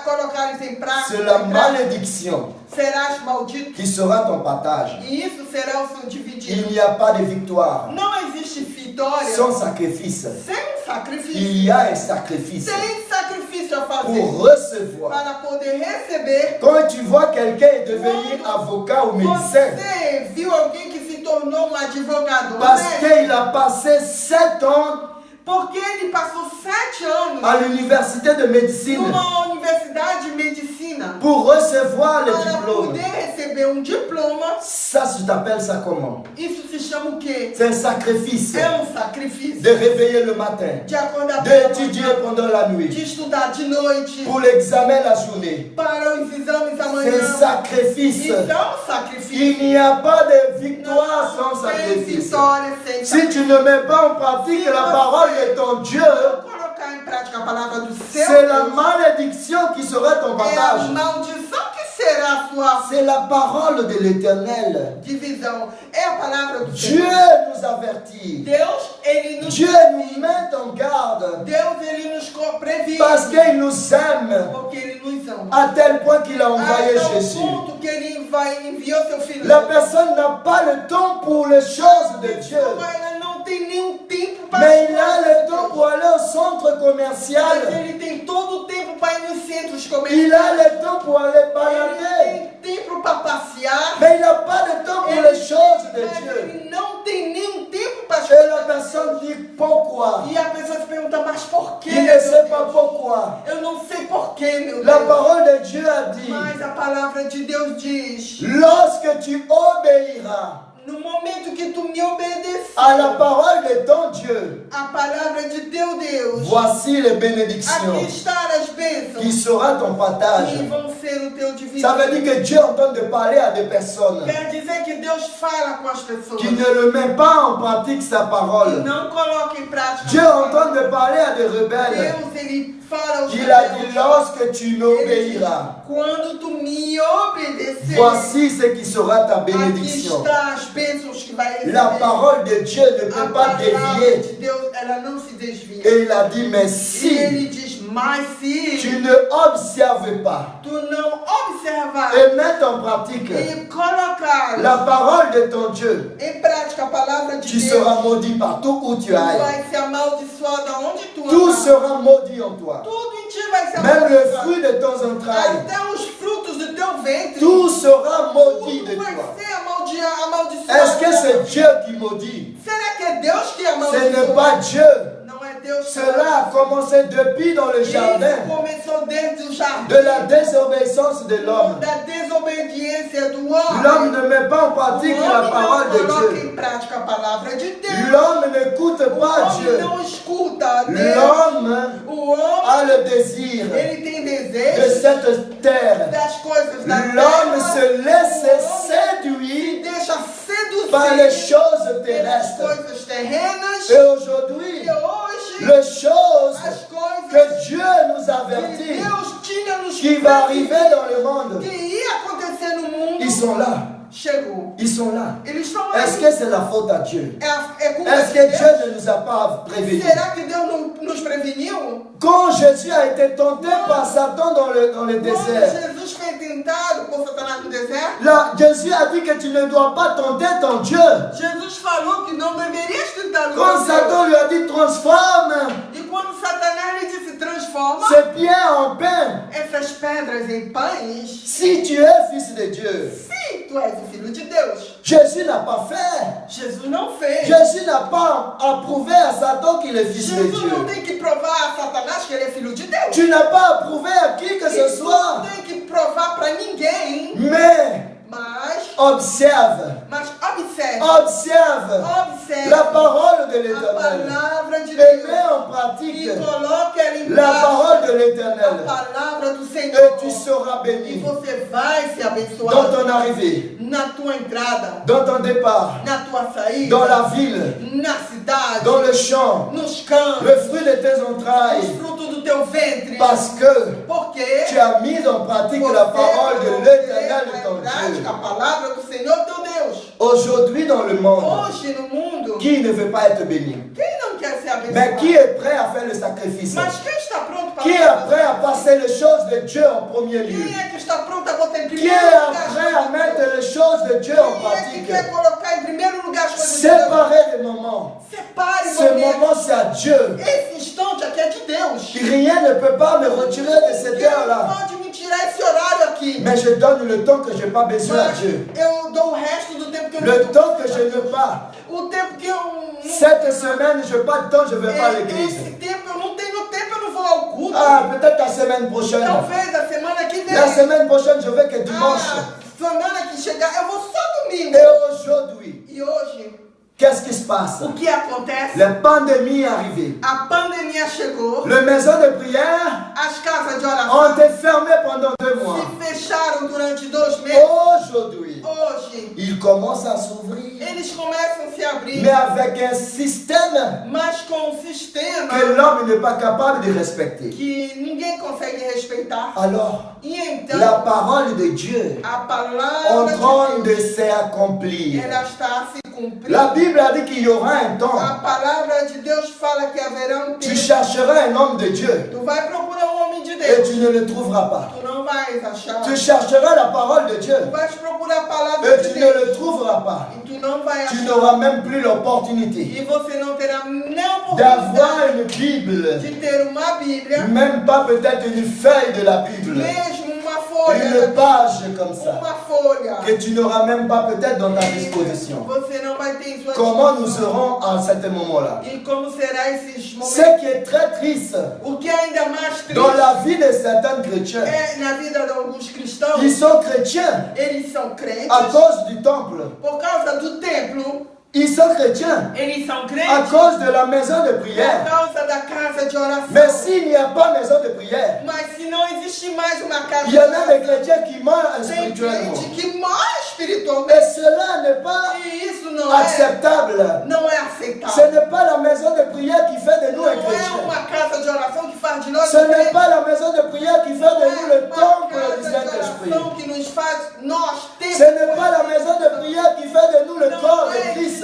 colocares em prática, c'est la malédiction serás maldito. qui sera ton partage. E isso será o seu dividir. Il n'y a pas de victoire Não existe vitória sans sacrifice. sem sacrifício. Il y a un sacrifice Tem sacrifício a fazer pour recevoir. para poder receber. Quand tu vois quelqu'un est devenu avocat ou médecin, Você viu alguém que se tornou um advogado, parce né? qu'il a passé 7 ans Porque ele passou 7 anos à l'université de médecine numa universidade de medicina pour recevoir le para diplôme. poder receber um diploma. Ça, tu t'appelles ça comment? Isso se chama o quê? C'est un sacrifice É um sacrifício. de réveiller le matin, De acordar pela d'étudier manhã, pendant la de nuit, estudar de noite, pour l'examen la journée. para os exames da C'est manhã. un sacrifice. Isso é um sacrifício. Il n'y a pas de victoire sans Não tem sacrifice. vitória sem Si tu ne mets pas en pratique la parole de ton Dieu, colocar em prática a palavra do seu c'est la Deus, malédiction qui sera ton é a partage. maldição que será a sua C'est la parole de l'Éternel. divisão. É a palavra do Dieu Senhor. nous avertit. Deus, ele nos Dieu nous met en garde Deus, ele nos previne. parce qu'il nous aime Porque ele nos ama. à tel point qu'il a envoyé Até o Jésus. ponto que ele enviou seu filho. La personne n'a pas le temps pour les choses de Dieu, Ela não tem nenhum tempo para mais as il a coisas le de temps Deus. pour aller au centre Mas commercial. ele tem todo o tempo para ir nos centros Il comerciais. a le temps pour aller Ele balader, tem tempo para passear. mais il n'a pas de temps pour les choses de Mas Dieu. ele não tem nenhum tempo para as Et la coisas de personne dit pourquoi? Deus. E a pessoa se pergunta, mas por quê? Il ne meu sait Deus? pas pourquoi. Eu não sei por quê, meu La Deus. parole de Dieu a dit, Mas a palavra de Deus diz, lorsque tu obéiras no momento que tu me obedecer, à la parole de ton Dieu, a palavra de teu Deus, voici les aqui bénédictions estão as bênçãos qui sera ton partage. que vão ser o teu divisor. Ça veut dire que Dieu est en train de parler à des personnes Quer dizer que Deus fala com as pessoas qui ne le mettent pas en pratique sa que parole. não colocam em prática. Dieu est en train de parler à des rebelles. Deus, ele fala aos Il a rebeldes. dit, lorsque tu m'obéiras, Quando tu me obedecer, voici ce qui sera ta aqui bénédiction. está as bênçãos que vai receber. La parole de Dieu ne A peut pas palavra dévier. de Deus, ela não se desvia. Et il a dit, mais E si ele diz, mas se tu ne observes pas tu não observar et mettre en pratique e colocar la parole de ton Dieu, em prática a palavra de tu Deus, seras maudit partout où tu tu ailles. vai ser amaldiçoado aonde tu Tout andar. sera maudit en toi. Tudo em ti vai ser Même le amaldiçoado. fruit de tes entrailles, Até os frutos do teu ventre. tout sera maudit de Tudo vai toi. ser amaldiçoado. Est-ce que c'est Dieu qui maudit? Será que é Deus que Ce amaldiçoa? n'est pas Dieu. Não é Deus que Cela a commencé depuis dans le Isso jardin. começou desde o jardim. de la désobéissance de l'homme. Da desobediência do homem. L'homme ne met pas en O pratique homem la não parole de coloca Dieu. em prática a palavra de Deus. L'homme n'écoute O pas homem Dieu. não escuta a Deus. L'homme O homem, a le désir ele tem de desejo cette terre. das coisas da L'homme terra. se laisse O homem séduire deixa seduzir par les choses pelas terrestres. coisas terrenas. Et aujourd'hui, E hoje, les choses as coisas que Dieu nous que avertit, Deus tinha nos qui va arriver dans le monde, que ia acontecer no mundo, ils sont là. chegou. Ils sont là. Eles estão aí. Est-ce que c'est la faute à Dieu? É culpa Est-ce de que Deus? Dieu ne nous a pas prévenus? Será que Deus não nos preveniu? Quand Jésus a été tenté par Satan dans le Quando désert, Jesus foi tentado por Satanás no deserto, là, Jésus a dit que tu ne dois pas tenter ton Dieu. Jesus falou que não deverias tentar o Quand teu Satan Deus. lui a dit transforme E quando Satanás lhe disse transforma ces pierres en pain, essas pedras em pães, si tu es fils de Dieu. se tu és o filho de Deus. Jésus n'a pas fait. Jesus não fez. Jésus n'a pas approuvé à Satan qu'il est fils de Jesus não Dieu. tem que provar a Satanás que ele é filho de Deus. Tu n'as pas approuvé à qui que ce Não soit. tem que provar para ninguém, Mais mas observe, observe. observe Observe la parole de a l'Éternel. palavra de Et Deus. mets en pratique E coloque ela em la prática. parole de A l'Éternel. palavra do Senhor. Et tu seras E béni você vai ser dans abençoado ton arrivée, na tua entrada, dans ton départ, na tua saída, dans la ville, na cidade, dans le champ, nos campos, le fruit de tes os entrailles. frutos do teu ventre. Parce que Porque tu as mis en pratique você la parole de colocou l'Éternel em ton prática Dieu. a palavra do Senhor teu Deus. Aujourd'hui dans le monde, Hoje no mundo, qui ne veut pas être béni? quem não quer ser abençoado? Mais qui est prêt à faire le sacrifice? Mas quem está pronto para Qui est prêt à passer les choses de Dieu en premier lieu? Quem é que está pronto a botar em Qui primeiro est lugar as prêt à coisas de mettre Deus? les choses de Dieu en Quem é que pratique? quer colocar em primeiro lugar as coisas de Deus? Séparer les moments. Separe o Ce momento. moment, c'est à Dieu. Esse instante aqui é de Deus. Rien ne peut pas me retirer de cette Ninguém heure-là. pode me tirar esse horário aqui. Mais je donne le temps que je n'ai pas besoin à Mas Dieu. eu dou o resto do tempo que eu Le não temps que je n'ai pas. O tempo que eu não... Cette semaine, je n'ai pas de temps, je ne vais pas à Esse l'église. tempo eu não tenho tempo, eu não vou ao culto. Ah, peut-être la semaine prochaine. Talvez a semana que vem. La semaine prochaine, je vais que dimanche. Semana que chegar, eu vou só domingo. Et aujourd'hui, E hoje, qu'est-ce qui se passe? o que acontece? La pandémie est arrivée. A pandemia chegou. Les maisons de prière As casas de oração ont été fermées pendant 2 mois. se fecharam durante 2 meses. Aujourd'hui, Hoje, ils commencent à s'ouvrir. eles começam a se abrir, Mais avec un système mas com um sistema que l'homme n'est pas capable de respecter. que ninguém consegue respeitar. Alors, E então, la parole de Dieu a en palavra train de de Deus, s'accomplir. ela está a se cumprir. La Bible a dit qu'il y aura un temps. A palavra de Deus fala que haverá um Tu tempo. chercheras un homme de Dieu Tu vai procurar um homem de et Deus. tu ne le trouveras pas. Tu não vais achar. Tu chercheras la parole de Dieu Tu vais procurar a palavra et de tu ne le Deus. trouveras pas. E tu não vai Tu achar. n'auras même plus l'opportunité E você não terá nem d'avoir oportunidade une Bible, de ter uma Bíblia, même pas peut-être une feuille de la Bible, mesmo uma folha, une page comme ça, uma folha. que tu n'auras même pas peut-être dans ta disposition. Você não vai ter em sua Comment nous disposição. serons à ce moment-là? E como será esses momentos? Ce qui est très triste O que é ainda mais triste dans la vie de certains chrétiens, é na vida de alguns cristãos, ils sont chrétiens eles são crentes à cause du temple. por causa do templo, Ils sont chrétiens eles são à crentes cause de la maison de por prière. causa da casa de oração. Mais s'il n'y a pas maison de prière, Mas se não existe mais uma casa il de y en a des oração, chrétiens qui meurent tem spirituellement. gente que morre espiritualmente. Et cela n'est pas E isso não é acceptable. aceitável. Ce n'est pas la maison de prière qui fait de nous un Não é chrétien. uma casa de oração que faz de nós Ce n'est crentes. pas la maison de prière qui fait de nous Não é le uma temple du casa de Saint-Esprit. oração que nos faz nós ter Ce n'est pas la maison de prière qui fait de nous le corps de Christ.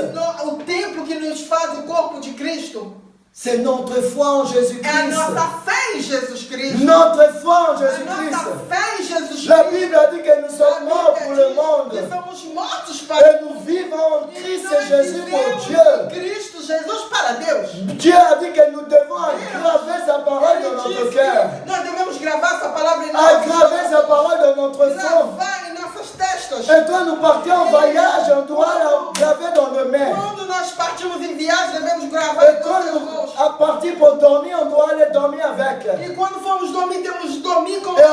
o templo que nos faz o corpo de Cristo. C'est notre foi en É a Jésus-Christ. nossa fé em Jesus Cristo. Notre foi en A Jésus-Christ. nossa fé em Jesus La Cristo. Bible a dit que nous A sommes morts Bíblia pour le diz monde. que somos mortos para Et nous vivons en E Christ nós Jésus pour vivemos Dieu. em Cristo Jesus para Deus. Dieu a dit que nous devons aggraver sa parole dans Ele notre diz cœur. que nós devemos gravar essa palavra em nosso Aggraver sa parole dans notre front. gravar em nossas testas. Et quand nous partons en voyage, on doit la graver dans nos mains. Quando nós partimos em viagem, devemos gravar Et em quand nossas nous mãos. à partir pour dormir, on doit aller dormir avec. E quando formos dormir, temos dormir com Et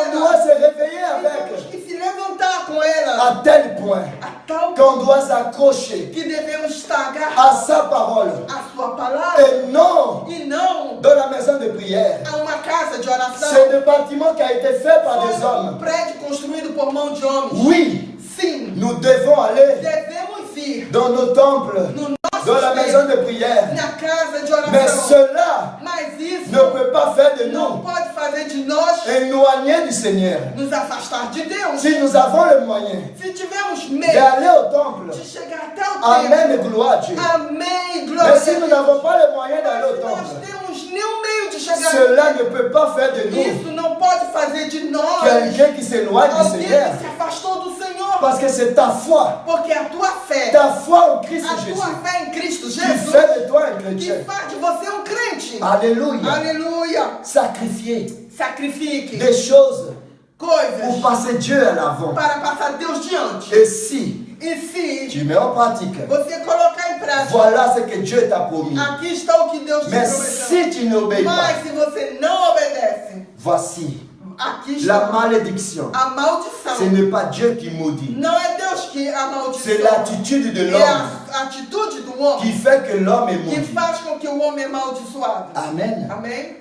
point a tal qu'on doit s'accrocher que devemos estar à agarrados sa parole à sua palavra et non e não dans la maison de prière. a uma casa de oração. C'est le bâtiment qui a été fait par des Foi um hommes. prédio construído por mão de homens. Oui, Sim, nous devons aller devemos ir dans nos temples, no nosso dans la maison de prière. na casa de Mais oração. cela Mas isso ne peut pas faire de não nous pode fazer de nós éloignés du Seigneur. nos afastar de Deus. Si nous avons le moyen Se tivermos medo d'aller au temple, de chegar até o Amen et templo, gloire à Dieu. amém, glória Mais a si nous Deus. n'avons pas le moyen d'aller au Se nós temple, temos nenhum meio de chegar cela ne peut pas faire de nous isso não pode fazer de nós quelqu'un qui s'éloigne du alguém Seigneur. que se afastou do Senhor. Parce que c'est ta foi, Porque a tua fé, ta foi en Christ a Jésus, tua fé em Cristo qui Jesus, fait de toi un que chrétien. faz de você um crente. Alléluia. Aleluia. Sacrifier Sacrifique des choses pour coisas passer Dieu à l'avant. para passar Deus diante. Et si E se tu mets en pratique, você colocar em prática, voilà ce que Dieu t'a promis. aqui está o que Deus te Mais prometeu. si tu n'obéis pas, Mas se você não obedece, voici aqui la está malédiction. a maldição. Ce n'est pas Dieu qui maudit. Não é Deus que C'est amaldiçoa. l'attitude de É l'homme a atitude do homem qui fait que l'homme est que maudit. faz com que o homem é amaldiçoado. Amen. Amém?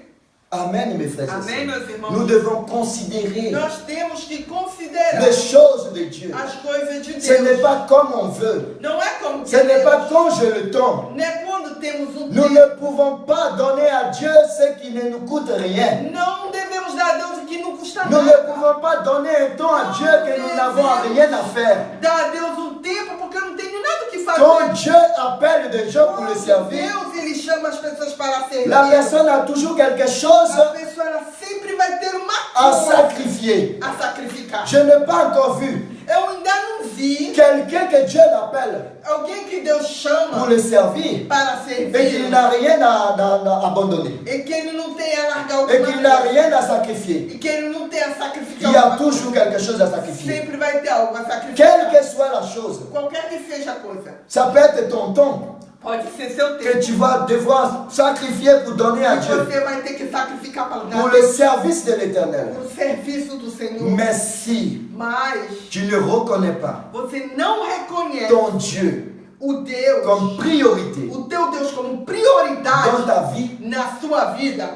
Amen, mes frères et Amém, sœurs. meus irmãos? Nous devons considérer Nós temos que considerar les choses de Dieu. as coisas de Ce n'est Deus. pas comme on veut. Não é como Ce n'est queremos. pas quand je le tends. Não é quando temos um Nous tempo. ne pouvons pas donner à Dieu ce qui ne nous coûte rien. Não devemos dar a Deus o que não custa Nous ne nada. pouvons pas donner un temps à Dieu que nous n'avons rien à faire. Dar a Deus um tempo porque eu não tenho nada o que fazer. Quand Dieu appelle des gens pour le Quando servir, Deus ele chama as pessoas para servir. la personne a toujours quelque chose A pessoa ela sempre vai ter uma à coisa sacrifier. a sacrificar. Je n'ai pas encore vu Eu ainda não vi quelqu'un que Dieu l'appelle alguém que Deus pour chama le servir para et qu'il servir n'a rien à abandonner e que ele não tenha largar et alguma qu'il n'a coisa. rien à sacrifier. E que ele não tenha Il sacrificado y a alguma coisa. toujours quelque chose à sacrifier. Sempre vai ter algo a sacrificar. Quelle que soit la chose, Qualquer que seja a coisa. ça peut être ton temps Pode ser seu que tempo. tu vas devoir sacrifier pour donner à E Dieu, você vai ter que sacrificar para pour dar le service de l'éternel. o serviço do Senhor. Mais si Mas tu ne reconnais pas você não reconhece ton Dieu o Deus, comme priorité o teu Deus como dans prioridade ta vie, na sua vida,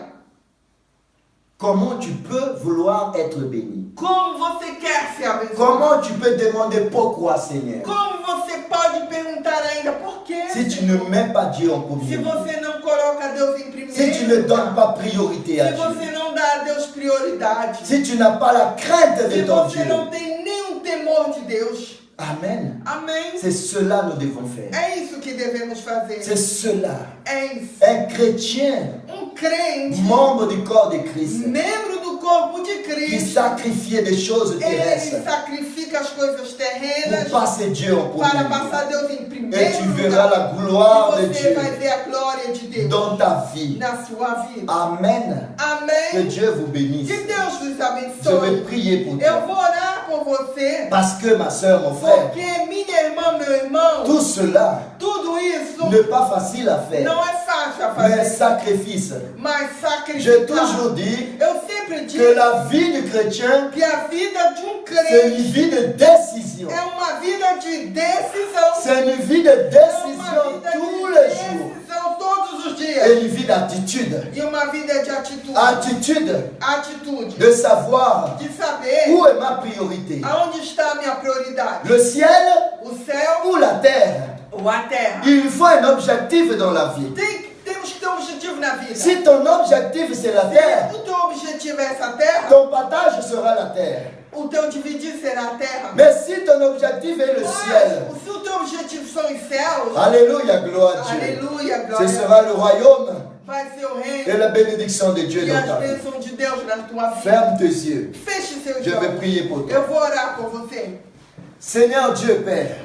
comment tu peux vouloir être béni? como você quer ser abençoado? Comment tu peux demander pourquoi, Seigneur? Como você pode perguntar ainda por quê? Si tu ne mets pas Dieu en Se premier, você não coloca Deus em primeiro si tu ne donnes pas priorité à se você Dieu, não dá a Deus prioridade, si tu n'as pas la crainte se de ton você Dieu. não tem nenhum temor de Deus, Amen. amém? C'est cela que nous devons faire. É isso que devemos fazer. C'est cela. É isso. Un chrétien, Crente, membre du corps de Christ, membro do corpo de qui Cristo, sacrifiait des choses ele terrestres sacrifica as coisas terrenas pour passer Dieu en para premier. passar Deus em Et primeiro tu verras lugar. la gloire de E você Dieu vai ver a glória de Deus dans ta vie. na sua vida. Amen. Que Amém? Dieu vous bénisse. Que Deus vos Je vais abençoe. prier pour Eu toi. vou orar por você, Parce que ma soeur, mon frère, porque minha irmã, meu irmão, tout cela tudo isso n'est pas facile à faire. não é fácil a Mais fazer, sacrifice. mas J'ai sacrificar. toujours dit Eu sempre digo que la vie du chrétien, que a vida de c'est une crente vie de décision. é uma vida de decisão. C'est une vie de É uma décision vida tous de les jours. decisão todos os Et dias. une vie d'attitude. E uma vida de atitude. Attitude Atitude. de savoir De saber où est ma priorité. aonde está a minha prioridade. Le ciel O céu ou la terre. ou a terra. Il faut un objectif dans la vie. Temos que ter um objetivo na vida. Si ton objectif c'est la terre, Se o teu objetivo é essa terra, ton partage sera la terre. o teu dividir será a terra. Mais si ton objectif est le ciel, Mas, se o teu objetivo são os céus, alléluia, gloire à Dieu. aleluia, Ce glória, sera le royaume vai ser o et reino la bénédiction de Dieu e dans as ta vie. bênçãos de Deus na tua vida. Ferme tes yeux. Feche seus Je vais olhos. prier pour toi. Eu vou orar por você. Seigneur Dieu Père,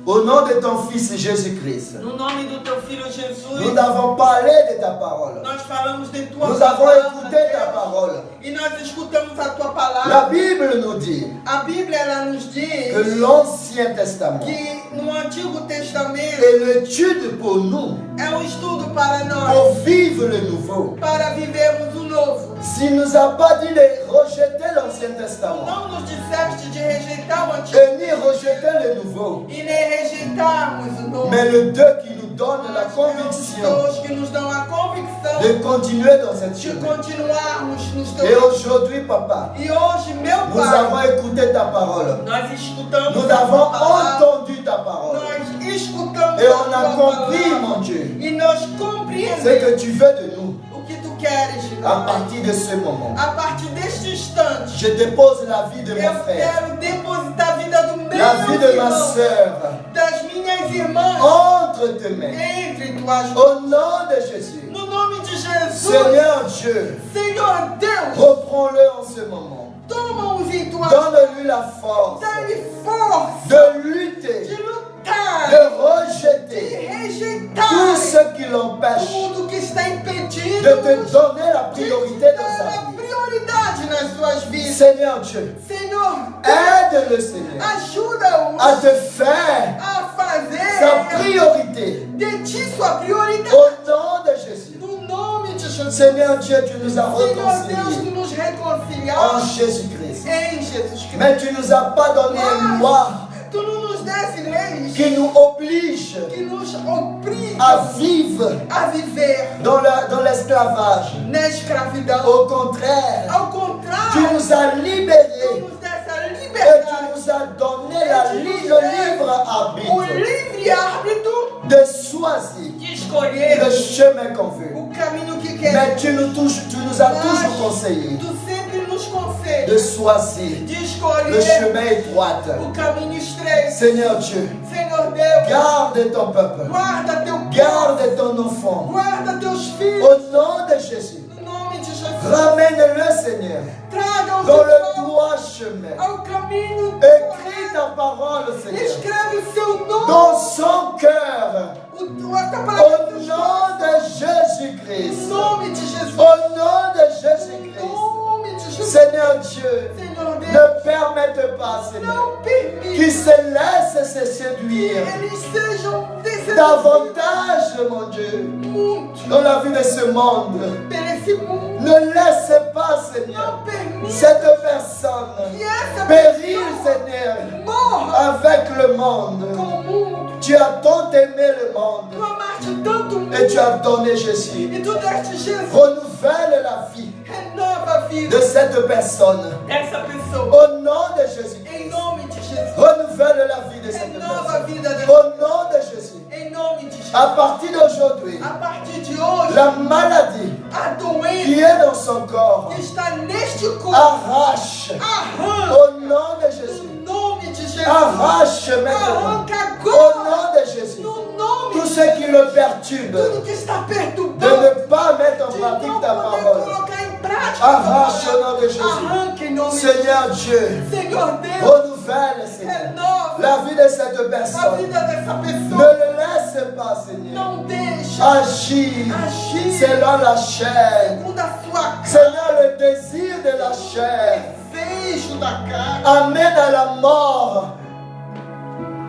au nom de ton Fils Jésus-Christ, No nome do teu filho Jesus, nous avons parlé de ta parole. nós falamos de tua Nous avons palavra, écouté ta Deus, parole. e nós escutamos a tua La palavra. Bible nous dit A Bíblia ela nos diz que l'Ancien Testament que no Antigo Testamento est l'étude pour nous, é um estudo para nós, pour vivre le nouveau. para vivermos o novo. S'il ne nous a pas dit de rejeter l'Ancien Testament Não nos disseste de rejeitar o antigo et ni rejeter le Nouveau, e nem rejeitarmos o novo. mais le Dieu qui nous donne la Mas conviction Deus que nos dão a convicção de continuer dans cette de chemin. continuarmos nos Et teus. aujourd'hui, Papa, E hoje, meu nous Pai, avons écouté ta parole. nós escutamos Nous a avons tua palavra, entendu ta parole. nós escutamos Et a on a tua compris, palavra mon Dieu, e nós ce compreendemos que tu veux de nous o que tu queres de à nós. partir de ce moment. A partir deste instante, Je dépose la vie de eu mon frère, quero depositar a vida do meu la vie de ma irmão, soeur, das minhas irmãs, entre tes mains. entre tuas mãos. Au nom de Jésus. No nome de Jesus, Seigneur Dieu, Senhor Deus, reprends-le en ce moment. toma-os em tuas mãos. Donne-lui la force Dá-lhe força de de lutter, lutar, de de rejeter rejeitar tout ce qui l'empêche tudo que está impedindo de te donner la de priorité te dans dar sa a vie. prioridade nas suas vidas. Seigneur Dieu, Senhor, aide-le, Seigneur, ajuda-os à te faire a fazer sa priorité de ti sua prioridade. au nom de Jésus. No nome de Jesus. Seigneur Dieu, tu nous as Senhor Deus, réconciliés tu nos en reconciliaste Jésus-Christ. em Jesus Cristo. Mais tu nous as pas donné une loi Tu não nos desse leis qui nous oblige que nos obrigam à vivre a viver dans l'esclavage. na escravidão. Au contraire, Ao tu contrário, nous as tu libérés nos desse a et tu liberdade, nous as donné le libre o arbitre livre-árbitro de choisir de escolher le chemin qu'on veut. o caminho que Mais quer. tu nous as toujours conseillé Tu sempre nos de conselhos choisir de le escolher chemin étroit. o caminho estreito. Seigneur Dieu, Senhor Deus, garde ton peuple, guarda teu povo, garde ton enfant. guarda teus filhos. Au nom de Jésus, No nome de Jesus, ramène-le, Seigneur, traga-os dans de le volta droit chemin. ao caminho Écris ta parole, Seigneur, Escreve o seu nome. dans son cœur. A tua Au palavra nom de Jésus-Christ. no nome de Jesus. Au nom de Em Jésus-Christ. nome de Jesus. Seigneur Dieu, Senhor Deus, ne permette pas, Seigneur, não permita qu'ils se laissent se que séduire eles sejam desseduzidos davantage, mon Dieu, muito dans la vie de ce monde. por esse mundo. Ne laisse pas, Seigneur, Não permita cette personne que essa périr, pessoa Seigneur, morra avec le monde. com o mundo. Tu as tant aimé le Tu monde amaste tanto o mundo et tu as donné Jésus. e tu deste Jesus. Renouvelle la vie Renova a vida de cette personne. dessa pessoa. Au nom de Em Jésus-Christ. nome de Jesus. Renouvelle la vie de cette Renova a personne. vida dessa Au nom de Jésus. Em nome de Jesus. À partir d'aujourd'hui, A partir de hoje, la maladie a doença qui est dans son corps que está neste corpo arrache. arranca Au nom de Jésus. no nome de Jesus. Arrache maintenant. Arranca Au agora nom de Jésus. no nome Tout de ce qui le perturbe tudo que está de perturbando ne pas mettre en de pratique não ta poder parole. colocar em prática. Arrache au nom de Jésus. Arranca em nome Seigneur Dieu, de Senhor Deus. renouvelle, Seigneur, Renova la vie de cette a personne. vida dessa Ne pessoa. le laisse pas, Seigneur, Não deixa agir agir selon la chair. segundo a sua Seigneur, le désir de la chair desejo da carne. amène à la mort.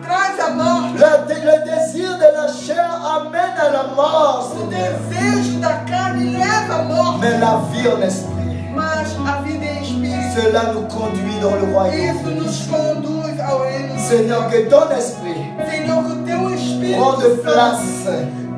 Traz a morte. Le désir de la chair amène à la mort, O Seigneur. desejo da carne leva à morte. Mais la vie en esprit, Mas a vida em espírito, cela nous conduit dans le isso royaume. nos conduz ao reino. Seigneur, que ton esprit Senhor, que o teu Espírito prenne Santo place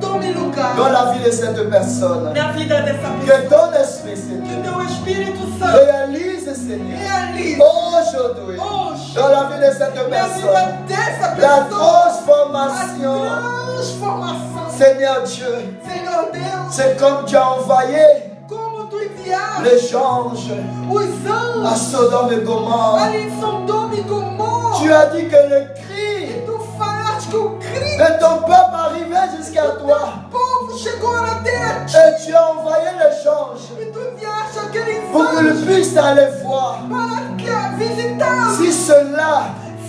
tome lugar dans la vie de cette personne. na vida dessa Que pessoa. ton esprit, Que Seigneur, o teu Espírito Santo réalise, Seigneur, realize aujourd'hui, hoje dans la vie de cette na vida personne, dessa la pessoa a transformation. transformação. Seigneur Dieu, Senhor Deus, c'est comme tu as envoyé como tu enviaste les anges os à anjos Sodome et Gomorrhe. ali em Sodoma e Gomorra. Tu as dit que le cri Tu falaste que o Cristo de ton peuple arrivait jusqu'à toi. povo chegou até a ti. Et tu as envoyé les anges E tu enviaste aqueles pour qu'ils anjos puissent aller voir para que visitassem. si cela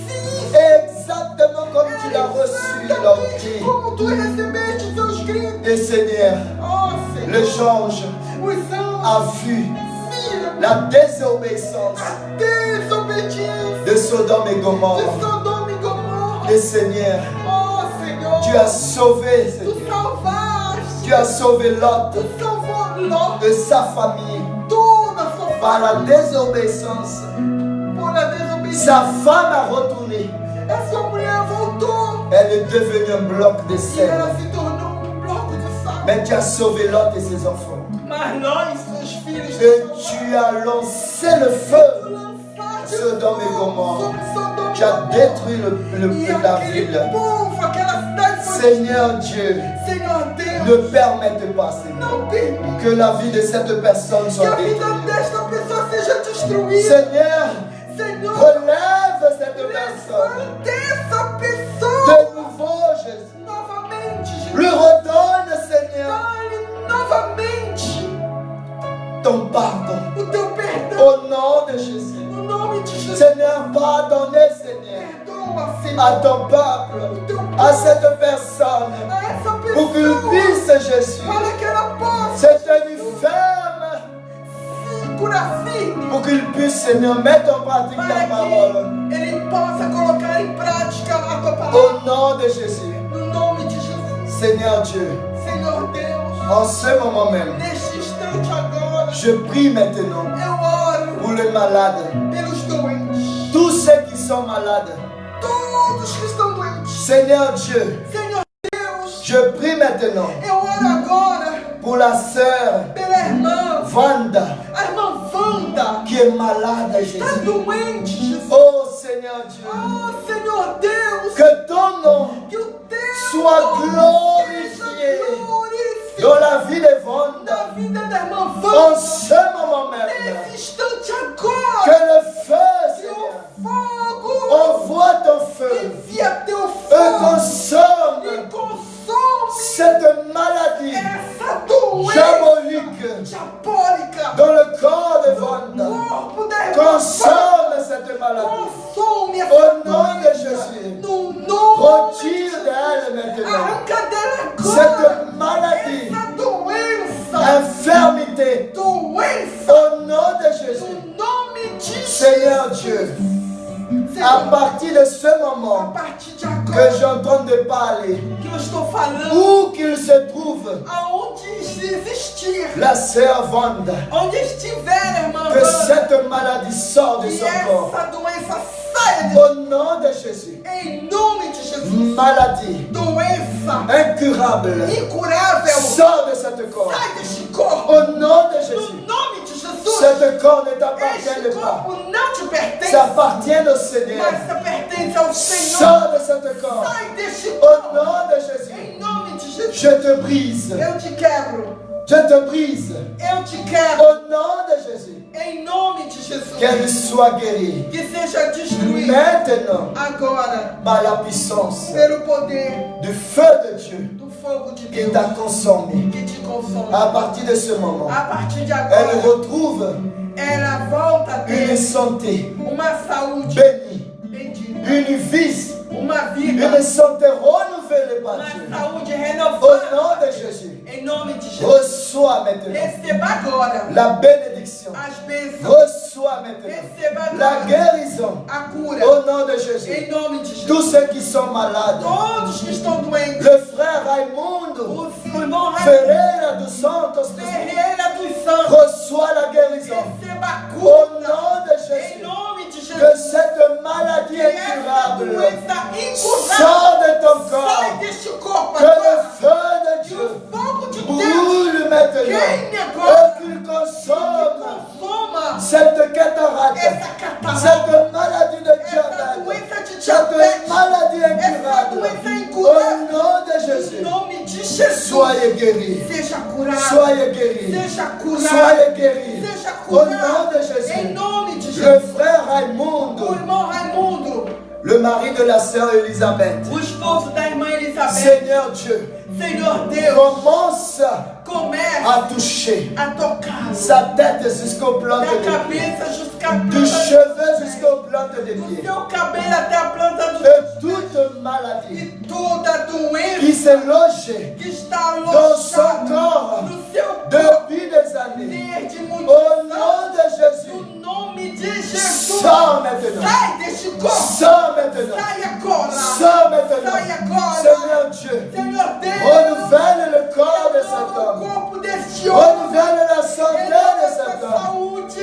Sim, est exactement comme tu l'as reçu leur cri. como tu recebeste os seus gritos. Et Seigneur, Oh, Senhor, les anges os anjos a vu viram la désobéissance a desobediência de Sodome et de Gomorrhe. Sodoma e Gomorra. Et Seigneur, Oh, Senhor, tu as sauvé, tu Seigneur. salvaste, Tu as sauvé Lot tu salvou Ló de sa famille. par la désobéissance, por la desobediência. sa femme a retourné. Essa mulher voltou Elle est devenue un bloc de e sel. ela se tornou bloco de sal. Mais tu as sauvé Lot et ses enfants. Mas nós, seus filhos, Et tu as lancé le feu. Sodome et Gomorrhe. Tu as détruit la ville. Povo, aquela cidade foi Seigneur Dieu, Senhor ne Deus, permette pas, Seigneur, não permita que la vie de cette personne que soit a vida détruite. desta pessoa seja destruída. Seigneur, Senhor, relève cette personne. levante essa pessoa De nouveau, Jésus. novamente, Jesus. Lui redonne, Seigneur, Dá-lhe novamente ton pardon. o teu perdão. Au nom de Jésus. No nome de Jesus. Seigneur, pardonnez, Seigneur, Perdoa, à Senhor, ton peuple, à cette personne, a essa pour qu'il pessoa, puisse, Jésus, para que ela possa se tenir ferme, se curar firme, pour qu'il puisse, Seigneur, mettre en pratique ta para parole. que ele possa colocar em prática a tua palavra. Au nom de Jésus. No nome de Jesus. Seigneur Dieu, Senhor Deus, en ce moment même, neste instante agora, je prie maintenant eu oro pour les malades, pelos doentes. tous ceux qui sont malades. Todos que estão doentes. Seigneur Dieu, Senhor Deus, je prie maintenant eu oro agora pour la sœur pela irmã, Vanda a irmã Wanda, qui est malade, está Jésus. doente, Jesus. Oh Seigneur Dieu, Ah, Senhor Deus, que ton nom que o teu soit nome glorifié seja glorificado dans la vie de Vanda na vida da irmã en Wanda. ce moment même. Nesse instante Que agora, le feu, que o Seigneur, fogo envoie ton feu envia teu et fogo consomme e consome cette maladie essa doença diabolique diabólica dans le corps de no Vanda. corpo da irmã Wanda. Consomme cette maladie. Consome essa Au nom de doença. Jésus. No nome Retire d'elle maintenant arranca dela agora cette maladie, essa doença. infirmité. Doença. Au nom de Jésus. No nome de Seigneur Dieu, à Senhor, partir de ce a moment partir de que agora j'entends de parler, que eu estou falando, où qu'il se trouve, aonde existir, la sœur Vanda, onde estiver, irmã que Wanda, cette maladie sort de que son corps. essa doença saia de Au nom de Jésus. em nome de Jesus. Maladie Doença incurable incurável, sort de cette corps. sai deste corpo. Au nom de No Jésus. nome de Jesus. Ce corps ne t'appartient Este pas. corpo não te pertence, Ça appartient au Seigneur. mas ça pertence ao Senhor. Sors de ce corps. Sai deste Au corpo. nom de Jésus. Em nome de Jesus. Je te brise. Eu te quebro. Je te brise. Eu te quebro. Au nom de Jésus. Em nome de Jesus. Qu'elle soit guérie. Que seja destruído Maintenant, agora par la puissance pelo poder du feu de Dieu do fogo de qui Deus t'a consommé. que te consome. À partir de ce moment, A partir de elle agora, retrouve ela volta a une ter santé uma saúde bénie, bendita, une vie, uma vida, une santé renouvelée par uma Dieu. saúde Au renovada. nom de Jésus, Em nome de Jesus. reçois maintenant Receba agora la bénédiction. as bênçãos. Reçois maintenant Receba la agora guérison. a cura. Au nom de Jésus. Em nome de Jesus. Tous ceux qui sont malades, Todos que estão doentes, le frère Raimundo o irmão Rafael Ferreira dos Santos, Ferreira dos Santos, reçoit la guérison. receba a Au cura. nom de Em Jésus, nome de que Jesus. cette maladie Que essa incurable doença incurável sort de ton corps. sai deste corpo Que le agora. feu de Que Dieu o fogo de Deus brûle maintenant queime et agora. qu'il Que consomme consuma cette cataracte, essa catarata, cette maladie de essa diabète, doença de cette diabetes, maladie essa incurable. doença Au incurável. nom de Em Jésus, nome de Jesus. soyez guéris. Seja curado. Soyez guéris. Seja curado. Soyez guéris. Seja Au nom curado. de Em Jésus, nome de le Jesus. frère O Raimundo, irmão Raimundo, le mari de la sœur Elisabeth, o esposo da irmã Elizabeth, Seigneur Dieu, Senhor Deus, commence começa à toucher a tocar sa tête jusqu'aux plantes da des pieds, cabeça jusqu'à du cheveu jusqu'aux plantes des do pieds, seu cabelo até a planta do et toute maladie e toda doença qui s'est logée que está dans son alojada corps no seu corpo depuis des années. desde muito Au nom de Jésus, no nome de Jesus. sors maintenant, Sai deste corpo. sors maintenant, Sai agora. sors maintenant. Sai agora. Seigneur Dieu, Senhor Deus. renouvelle le corps de cet renova o homme, corpo deste homem. renouvelle la santé de Renova cet a homme, saúde.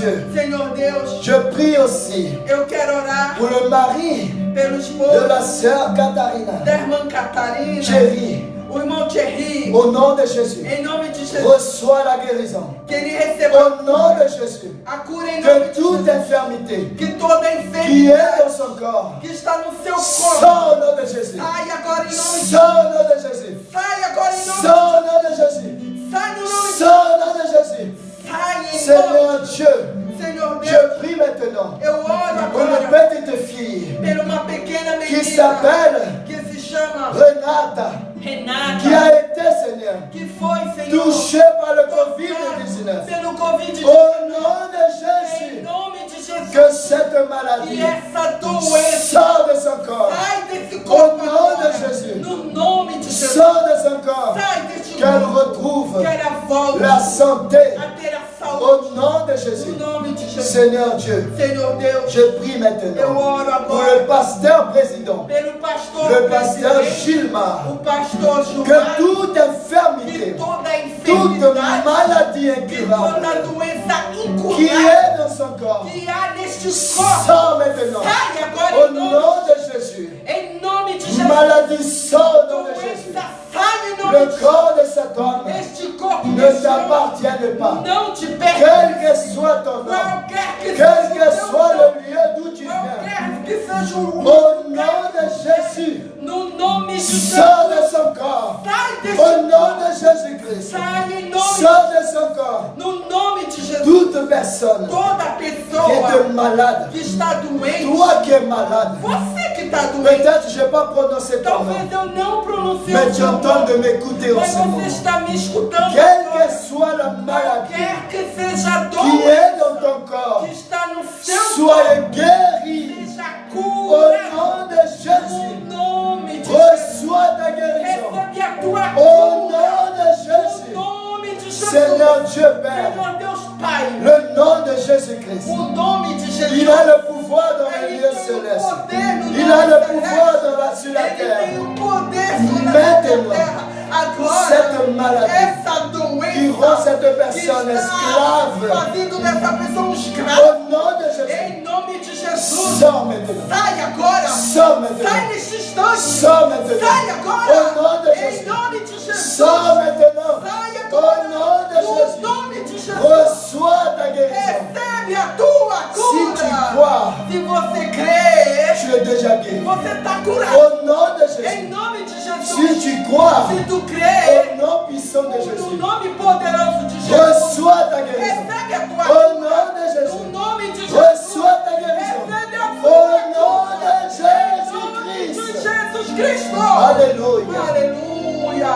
Dieu, Senhor Deus, je prie aussi eu quero orar pour le mari pelo de esposo la sœur Katharina. da irmã Catarina, Chérie, o irmão Thierry, au nom de Jésus, em nome de Jesus, reçois la guérison. que ele receba Au nom de Jésus, a cura em nome que de toute Jesus, infirmité que toda qui est enfermidade dans son corps, que está no seu corpo, sors au nom de Jésus. sai agora em nome de Sors au nom de Jésus. sai agora em nome Sors au nom de Jésus. de sai no nome de Sors au nom de Jésus. sai em nome Seigneur Dieu, Senhor Deus, je prie maintenant eu oro pour une agora petite fille por uma pequena qui menina s'appelle que se chama Renata, Renata, qui a été, Seigneur, que foi, Senhor, touchée par le Covid-19. pelo Covid-19. Au nom de Em Jésus, nome de Jesus, que cette que maladie essa doença sort de son corps. sai desse Au corpo nom agora, de Jésus. no nome de Jesus, Sort de son corps. sai deste Qu'elle corpo, retrouve que ela volte la santé. a ter a saúde, Au nom de Jésus. no nome de Jesus. Seigneur Dieu, Senhor Deus, je prie eu maintenant oro pour agora le pasteur président, pelo pastor le pasteur presidente, Gilmar, o pastor que Gilmar, toute que infirmité, toda toute enfermidade, maladie que toda incurable doença qui incurável est dans son corps, que há neste corpo, sort maintenant. sai agora Au em nome, nom de Jésus. em nome de Jesus. Maladie sort au nom de Jésus. Doença sai em nome Le de corps de cet homme Jesus. Este corpo ne deste homem t'appartient pas. não te Quel pertence. que soit ton nom, Qualquer que quel seja que o teu soit nome, le lieu d'où tu viens, qualquer que seja o au nom de Jésus, no nome de Jesus, sors de son corps. sai deste Au nom de Jésus-Christ, sai em nome, sors de son corps. no nome de Jesus. Toute personne Toda qui est pessoa malade, que está doente, toi qui es malade, você que está doente, peut-être je n'ai pas prononcé ton nom, talvez eu não pronunciei mais o tu seu entends de nome, m'écouter en mas ce você moment. está me escutando Quelle agora. que soit la maladie Qualquer que seja a qui dor est dans ton corps, que está no seu soyez corpo, guéris. seja Au cura nom de Jésus, no nome de Jesus. reçois ta guérison. Recebe a tua Au cura nom de no Jésus, nome de Jesus. Seigneur Dieu Père, Senhor Deus Pai, le nom de Jésus-Christ, o nome de Jesus. il a le pouvoir dans les Ele lieux tem o célestes. poder no Il nome a le celeste. pouvoir sur la Ele terre. tem o poder sobre a Maintenant, terra. Agora, cette maladie essa qui doença rend cette que personne está esclave, fazendo dessa pessoa um au escravo, nom de Jésus, em nome de Jesus, sors maintenant. sai agora, Sors maintenant. sai neste instante, Sors maintenant. sai agora, Au nom de em Jésus. nome de Jesus, Sors maintenant. sai Au agora, nom de no Jésus. nome de Jesus, Reçois ta guérison. recebe a tua Si tu cura. crois, Se você crê, tu es déjà guéri. você está curado, Au nom de em Jésus. nome de Jesus. Si tu crois, Se tu crê, au nom puissant de no Jésus, nome poderoso de Jesus, reçois ta guérison. recebe a tua Au cura. nom de No Jésus, nome de Jesus, reçois ta guérison. recebe a Au tua nom de em nome de Jésus-Christ. Jesus Cristo. Alléluia. Aleluia.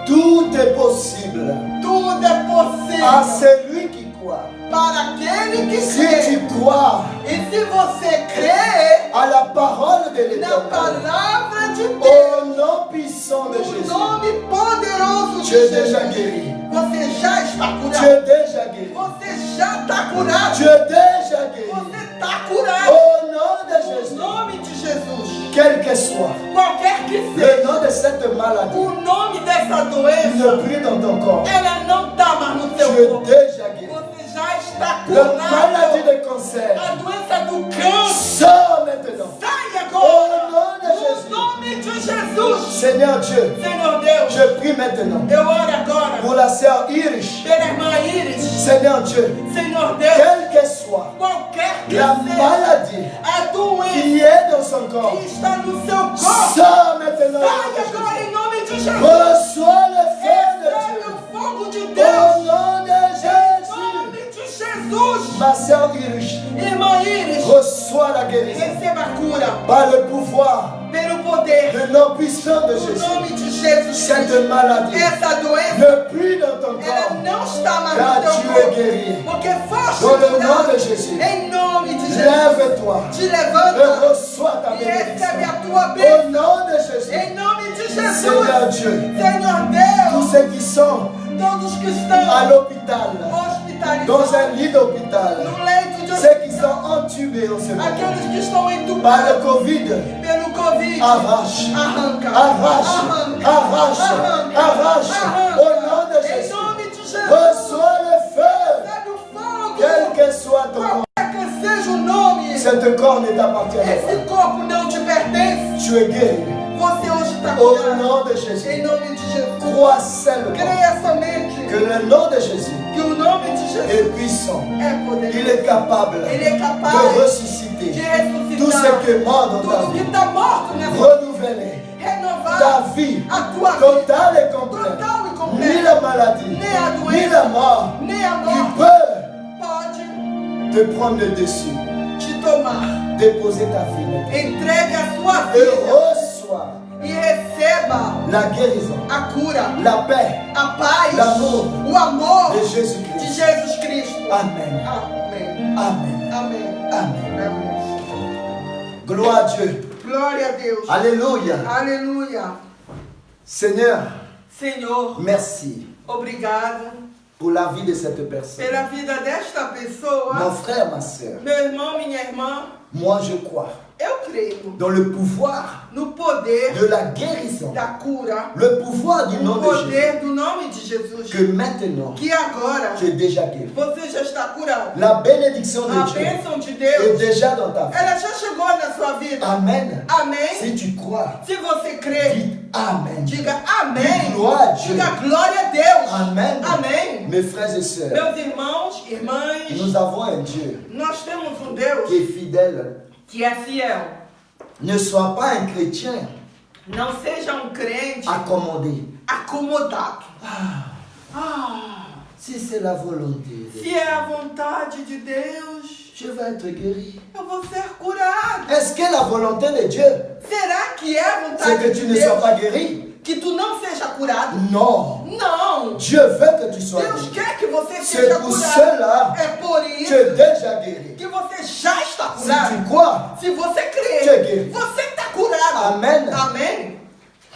Tout est possible Tudo é à possível celui qui croit. para aquele que Si crê. tu crois E se você crê à la parole de na l'Éternel, palavra de Deus, au nom puissant de no Jésus, nome poderoso tu de es déjà Jesus, guéri. você já está Tu curado. es déjà guéri. Você já está curado. Tu es déjà guéri. Você está curado. Au nom de No Jésus, nome de Jesus. quel que soit Qualquer que le seja nom de cette maladie, o nome dessa ne doença, plus dans ton corps. ela não está mais no Tu teu es corpo. déjà guéri. Você já está La maladie curado. de cancer, A doença do câncer sors maintenant. sai Au agora. nom de No Jésus. nome de Jesus. Seigneur Dieu, Senhor Deus, je prie maintenant eu oro agora pour la sœur Iris. pela irmã Iris. Seigneur Dieu, Senhor Deus, quel que soit qualquer que la seja maladie a doença qui est dans son corps, que está no seu corpo, sors maintenant. sai agora em nome de Jesus. Reçois le feu de Recebe Dieu. o fogo de Au Deus. nom de Em Jésus. nome de Jesus. Ma sœur Iris, Irmã Iris, reçois la guérison receba a cura par le pouvoir, pelo poder, le nom puissant de no Jésus. nome de Jesus. Cette maladie Essa doença, ne plus dans ton ela corps, não está mais car no teu tu es corpo. guéri. Porque foste Dans le nom curado. de Jésus, Em nome de Jesus. lève-toi Te et levanta reçois ta e recebe bénédiction. a tua Au bênção. nom de Jésus, Em nome de Jesus. Seigneur Dieu, Senhor tous Deus, ceux qui sont todos que à estão l'hôpital, hospitalizados, dans un lit d'hôpital, no leito de ceux qui sont entubés en ce moment, aqueles que estão par entubados le Covid, pelo Covid, arrache, arranca, arrache, arranca, arrache, arranca, arrache, arranca. au nom de Em Jésus, nome de Jesus, reçois le feu, recebe o fogo. quel soit ton nom, Qualquer que seja o nome, cet corps ne t'appartient esse pas. corpo não te pertence. Tu es guéri. Você hoje está Au curado. nom de Em Jésus. nome de Jesus. Crois seulement Creia somente que le nom de Jésus que o nome de Jesus est puissant. é poderoso. Il est capable Ele é capaz de de ressusciter tout ce ressuscitar qui est mort dans ta tudo que vie. está morto nessa Renouveler renovar ta vie a tua vida totale et complète. total e Ni completa. la maladie, Nem a ni doença, la mort nem a qui morte peut pode te prendre le dessus. te tomar. Déposer ta vie maintenant. Entregue a sua Et vida reçois e receba la guérison, a cura, la paix a paz, L'amour o amor de de Jésus-Christ. Jesus Cristo. Amen. Amém. Amen. Amém. Amen. Amém. Gloire à Dieu. Glória a Deus. Alléluia. Aleluia. Seigneur, Senhor, merci obrigado pour la vie de cette personne. pela vida desta Mon pessoa. frère, ma soeur, Meu irmão, minha irmã, moi je crois eu creio dans le pouvoir no poder de la guérison, da cura, le pouvoir du nom no de Jésus, poder do nome de Jesus, que maintenant que agora tu es déjà guéri. você já está curado. La bénédiction de A Dieu bênção de est Deus, déjà dans ta vie. ela já chegou na sua vida. Amen. Amém? Si tu crois, Se você crê, dis Amen. diga amém. Glória a Deus. Diga glória a Deus. Amen. Amém. Mes frères et sœurs, Meus irmãos, irmãs, nous avons un Dieu nós temos um qui Deus est fidèle. que é fiel. Ne sois pas un chrétien Não seja um crente accommodé. acomodado. Si c'est la volonté de Se Dieu, é a vontade de Deus, je vais être guéri. eu vou ser curado. Est-ce que la volonté de Dieu, Será que é a c'est vontade que de tu ne sois Deus pas guéri? que tu não seja curado? Non. Não. Dieu veut que tu sois Deus guéri. quer que você C'est seja pour curado. cela É por que isso tu es déjà guéri. que você já está Si curado. tu crois, Se você Tu é crê, guéri. você está curado. Amen. Amém.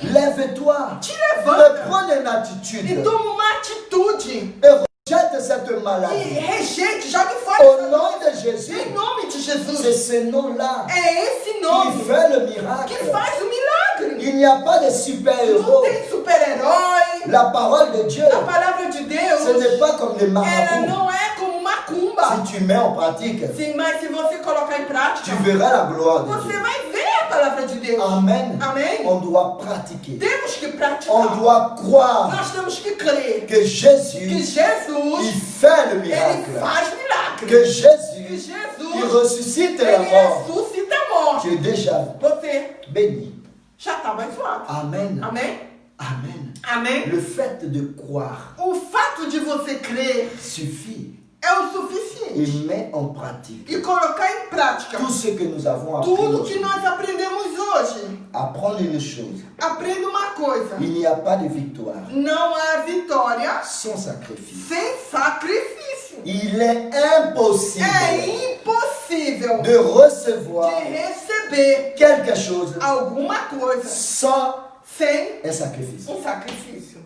Lève-toi. Te Et levanta prends une e attitude. toma uma atitude. Et rejette cette E maladie. rejeite, jogue fora Au essa nom doença. de Jésus. Em nome de C'est Jesus. ce nom-là É esse qui nome fait le que miracle. faz o milagre. Il n'y a pas de Não super-héros. tem super-herói. La parole de Dieu, A palavra de ce Deus, n'est pas comme les ela marabouts. não é como macumba. Si tu mets en pratique, Sim, mas se você colocar em prática, tu verras la gloire de você Dieu. vai ver a palavra de Deus. Amen. Amém? On doit pratiquer. Temos que On praticar. doit croire Nós temos que crer que que Jésus, il Jesus, fait le ele miracle. faz milagre. Que Que Jésus, il Jesus, ressuscite la ele mort. ressuscita a morte. Tu es déjà Você béni. já está abençoado. Amen. Amém? Amen. Amém? Le fait de croire O fato de você crer suffit. é o suficiente. Et mets en pratique E colocar em prática tout ce que nous avons appris. tudo que aujourd'hui. nós aprendemos hoje. Apprendre une chose. Aprenda uma coisa. Il n'y a pas de victoire Não há vitória sans sacrifice. sem sacrifício. Il est impossible É impossível de recevoir de receber quelque chose alguma coisa sans sem un sacrifice. sacrifício.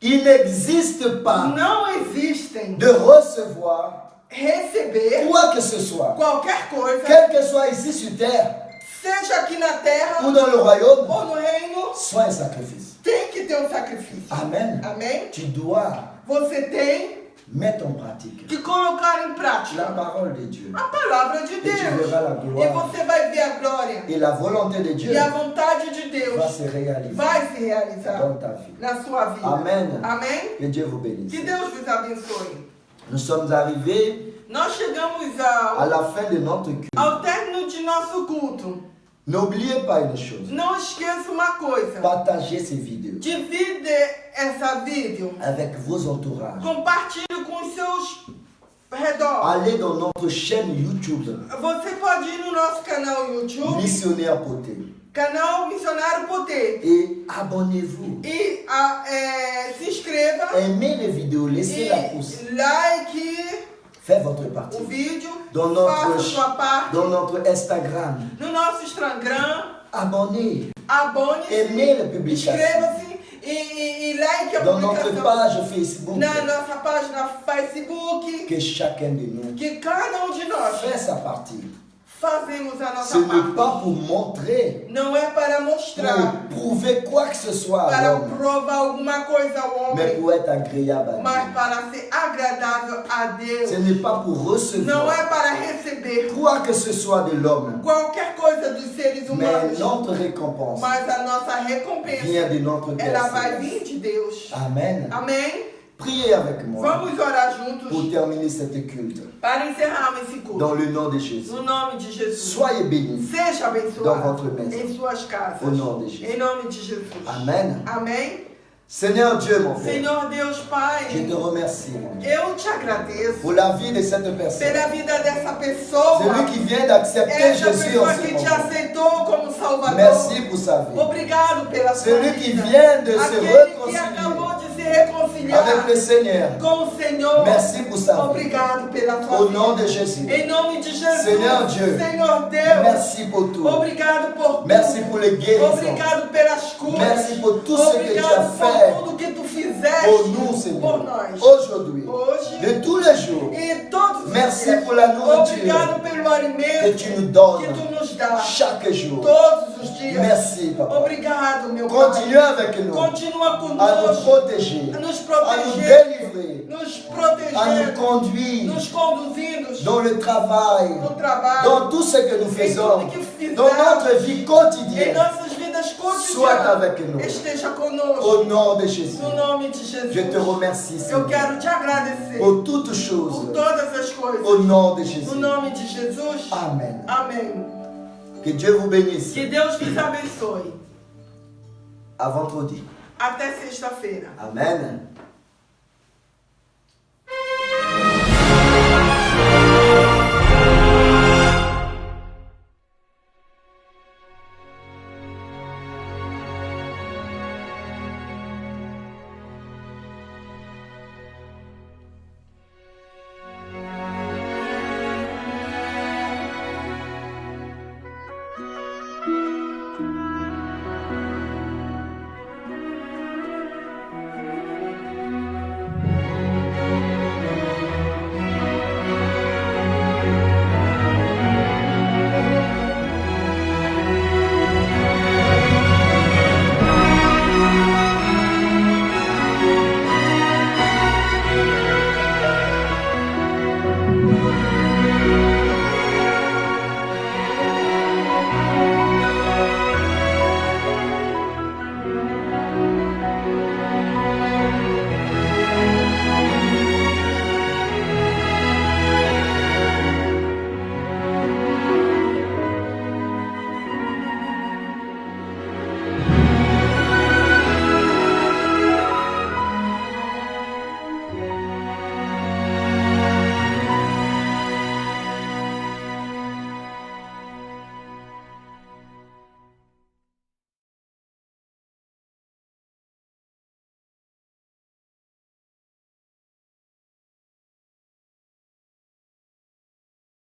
Il n'existe pas Não existem de recevoir receber quoi que ce soit, qualquer coisa, quel que soit ici sur terre seja aqui na terra ou dans le royaume, ou no reino, soit un sacrifice. tem que ter um sacrifício. Amen. Amém? Tu dois Você tem mettre en pratique que colocar em la prática parole de Dieu a palavra de tu Deus. verras la E gloire. você vai ver a glória Et la volonté de Dieu e a vontade de Deus va se réaliser vai se realizar dans ta vie. na sua vida. Amen. Amém? Que Dieu vous bénisse. Que Deus vos abençoe. Nous sommes arrivés Nós chegamos à la fin de notre culte. ao término de nosso culto. N'oubliez pas une chose. Não esqueça uma coisa. Partagez ces vidéos Divide essa vídeo. avec vos entourages. Compartilhe com os seus redor. Allez dans notre chaîne YouTube, Você pode ir no nosso canal YouTube, Missionnaire Poté, canal Missionário Poté. et abonnez-vous. E se inscreva Aimez les vidéos, laissez la pouce. e like Faites votre partie. o vídeo. Dans Faça sua parte. dans notre Instagram, No nosso Instagram, abonnez. abone-se, Aimez les publications. inscreva-se e like a Dans notre publicação. page Facebook, Na nossa página Facebook, que chacun de nous que cada um de nós fait sa partie fazemos a Ce nossa n'est parte. pas pour montrer, Não é para mostrar, pour prouver quoi que ce soit à para l'homme, provar alguma coisa ao mais homem, pour être agréable à mas Dieu. para ser agradável a Deus. Ce n'est pas pour Não recevoir é para receber quoi que ce soit de l'homme, qualquer coisa dos seres mais humanos, notre récompense mas a nossa recompensa, vient de notre Père ela vai Céleste. vir de Deus. Amen. Amém? Priez avec moi Vamos orar juntos pour terminer cette culte. para encerrarmos esse culto. Dans le nom de Jésus. No nome de Jesus. Soyez bénis. Seja Dans abençoado votre maison. em suas casas. Au nom de Jésus. Em nome de Jesus. Amen. Amém? Seigneur Dieu, mon Père, Senhor Deus Pai, je te remercie, mon Dieu, eu te agradeço pour la vie de cette personne. pela vida dessa pessoa. Celui qui vient d'accepter Essa Jésus en pessoa ce que te moment. aceitou como Salvador. Merci pour sa vie. Obrigado pela sua Celui qui vida. vient de se Aquele que réconcilier acabou de se reconciliar avec le Seigneur. com o Senhor. Merci pour sa vie. Obrigado pela sua Au vida. nom de Jésus. Em nome de Jesus. Seigneur Dieu, Senhor Deus. Merci pour tout. Obrigado por Merci tudo. pour les guérisons. Obrigado pelas curas. Merci pour tout ce que tu as Obrigado fait por tudo que tu fizeste pour nous, por Seigneur. nós. Aujourd'hui, Hoje de tous les jours, e todos os Merci dias. pour la nourriture Obrigado pelo que alimento tu nous donnes que tu nos dá chaque jour. todos os dias. Merci, Papa. Obrigado, meu Continue Pai. avec nous Continua à nous conosco, protéger, a nos à nous proteger, délivrer, nos à nous proteger, conduire nos conduzindo dans le travail, no trabalho, dans tout ce que nous em faisons, tudo que fizemos, dans notre vie em quotidienne. nossas vidas Sois avec cotidianas. nous. Esteja conosco. Au nom de Jésus, No nome de Jesus. je te remercie, Eu Seigneur, quero te agradecer pour toutes por choses. todas as coisas. Au nom de No Jésus. nome de Jesus. Amen. Amém. Que Dieu vous bénisse. Que Deus vos abençoe. À vendredi. Até sexta-feira. Amen.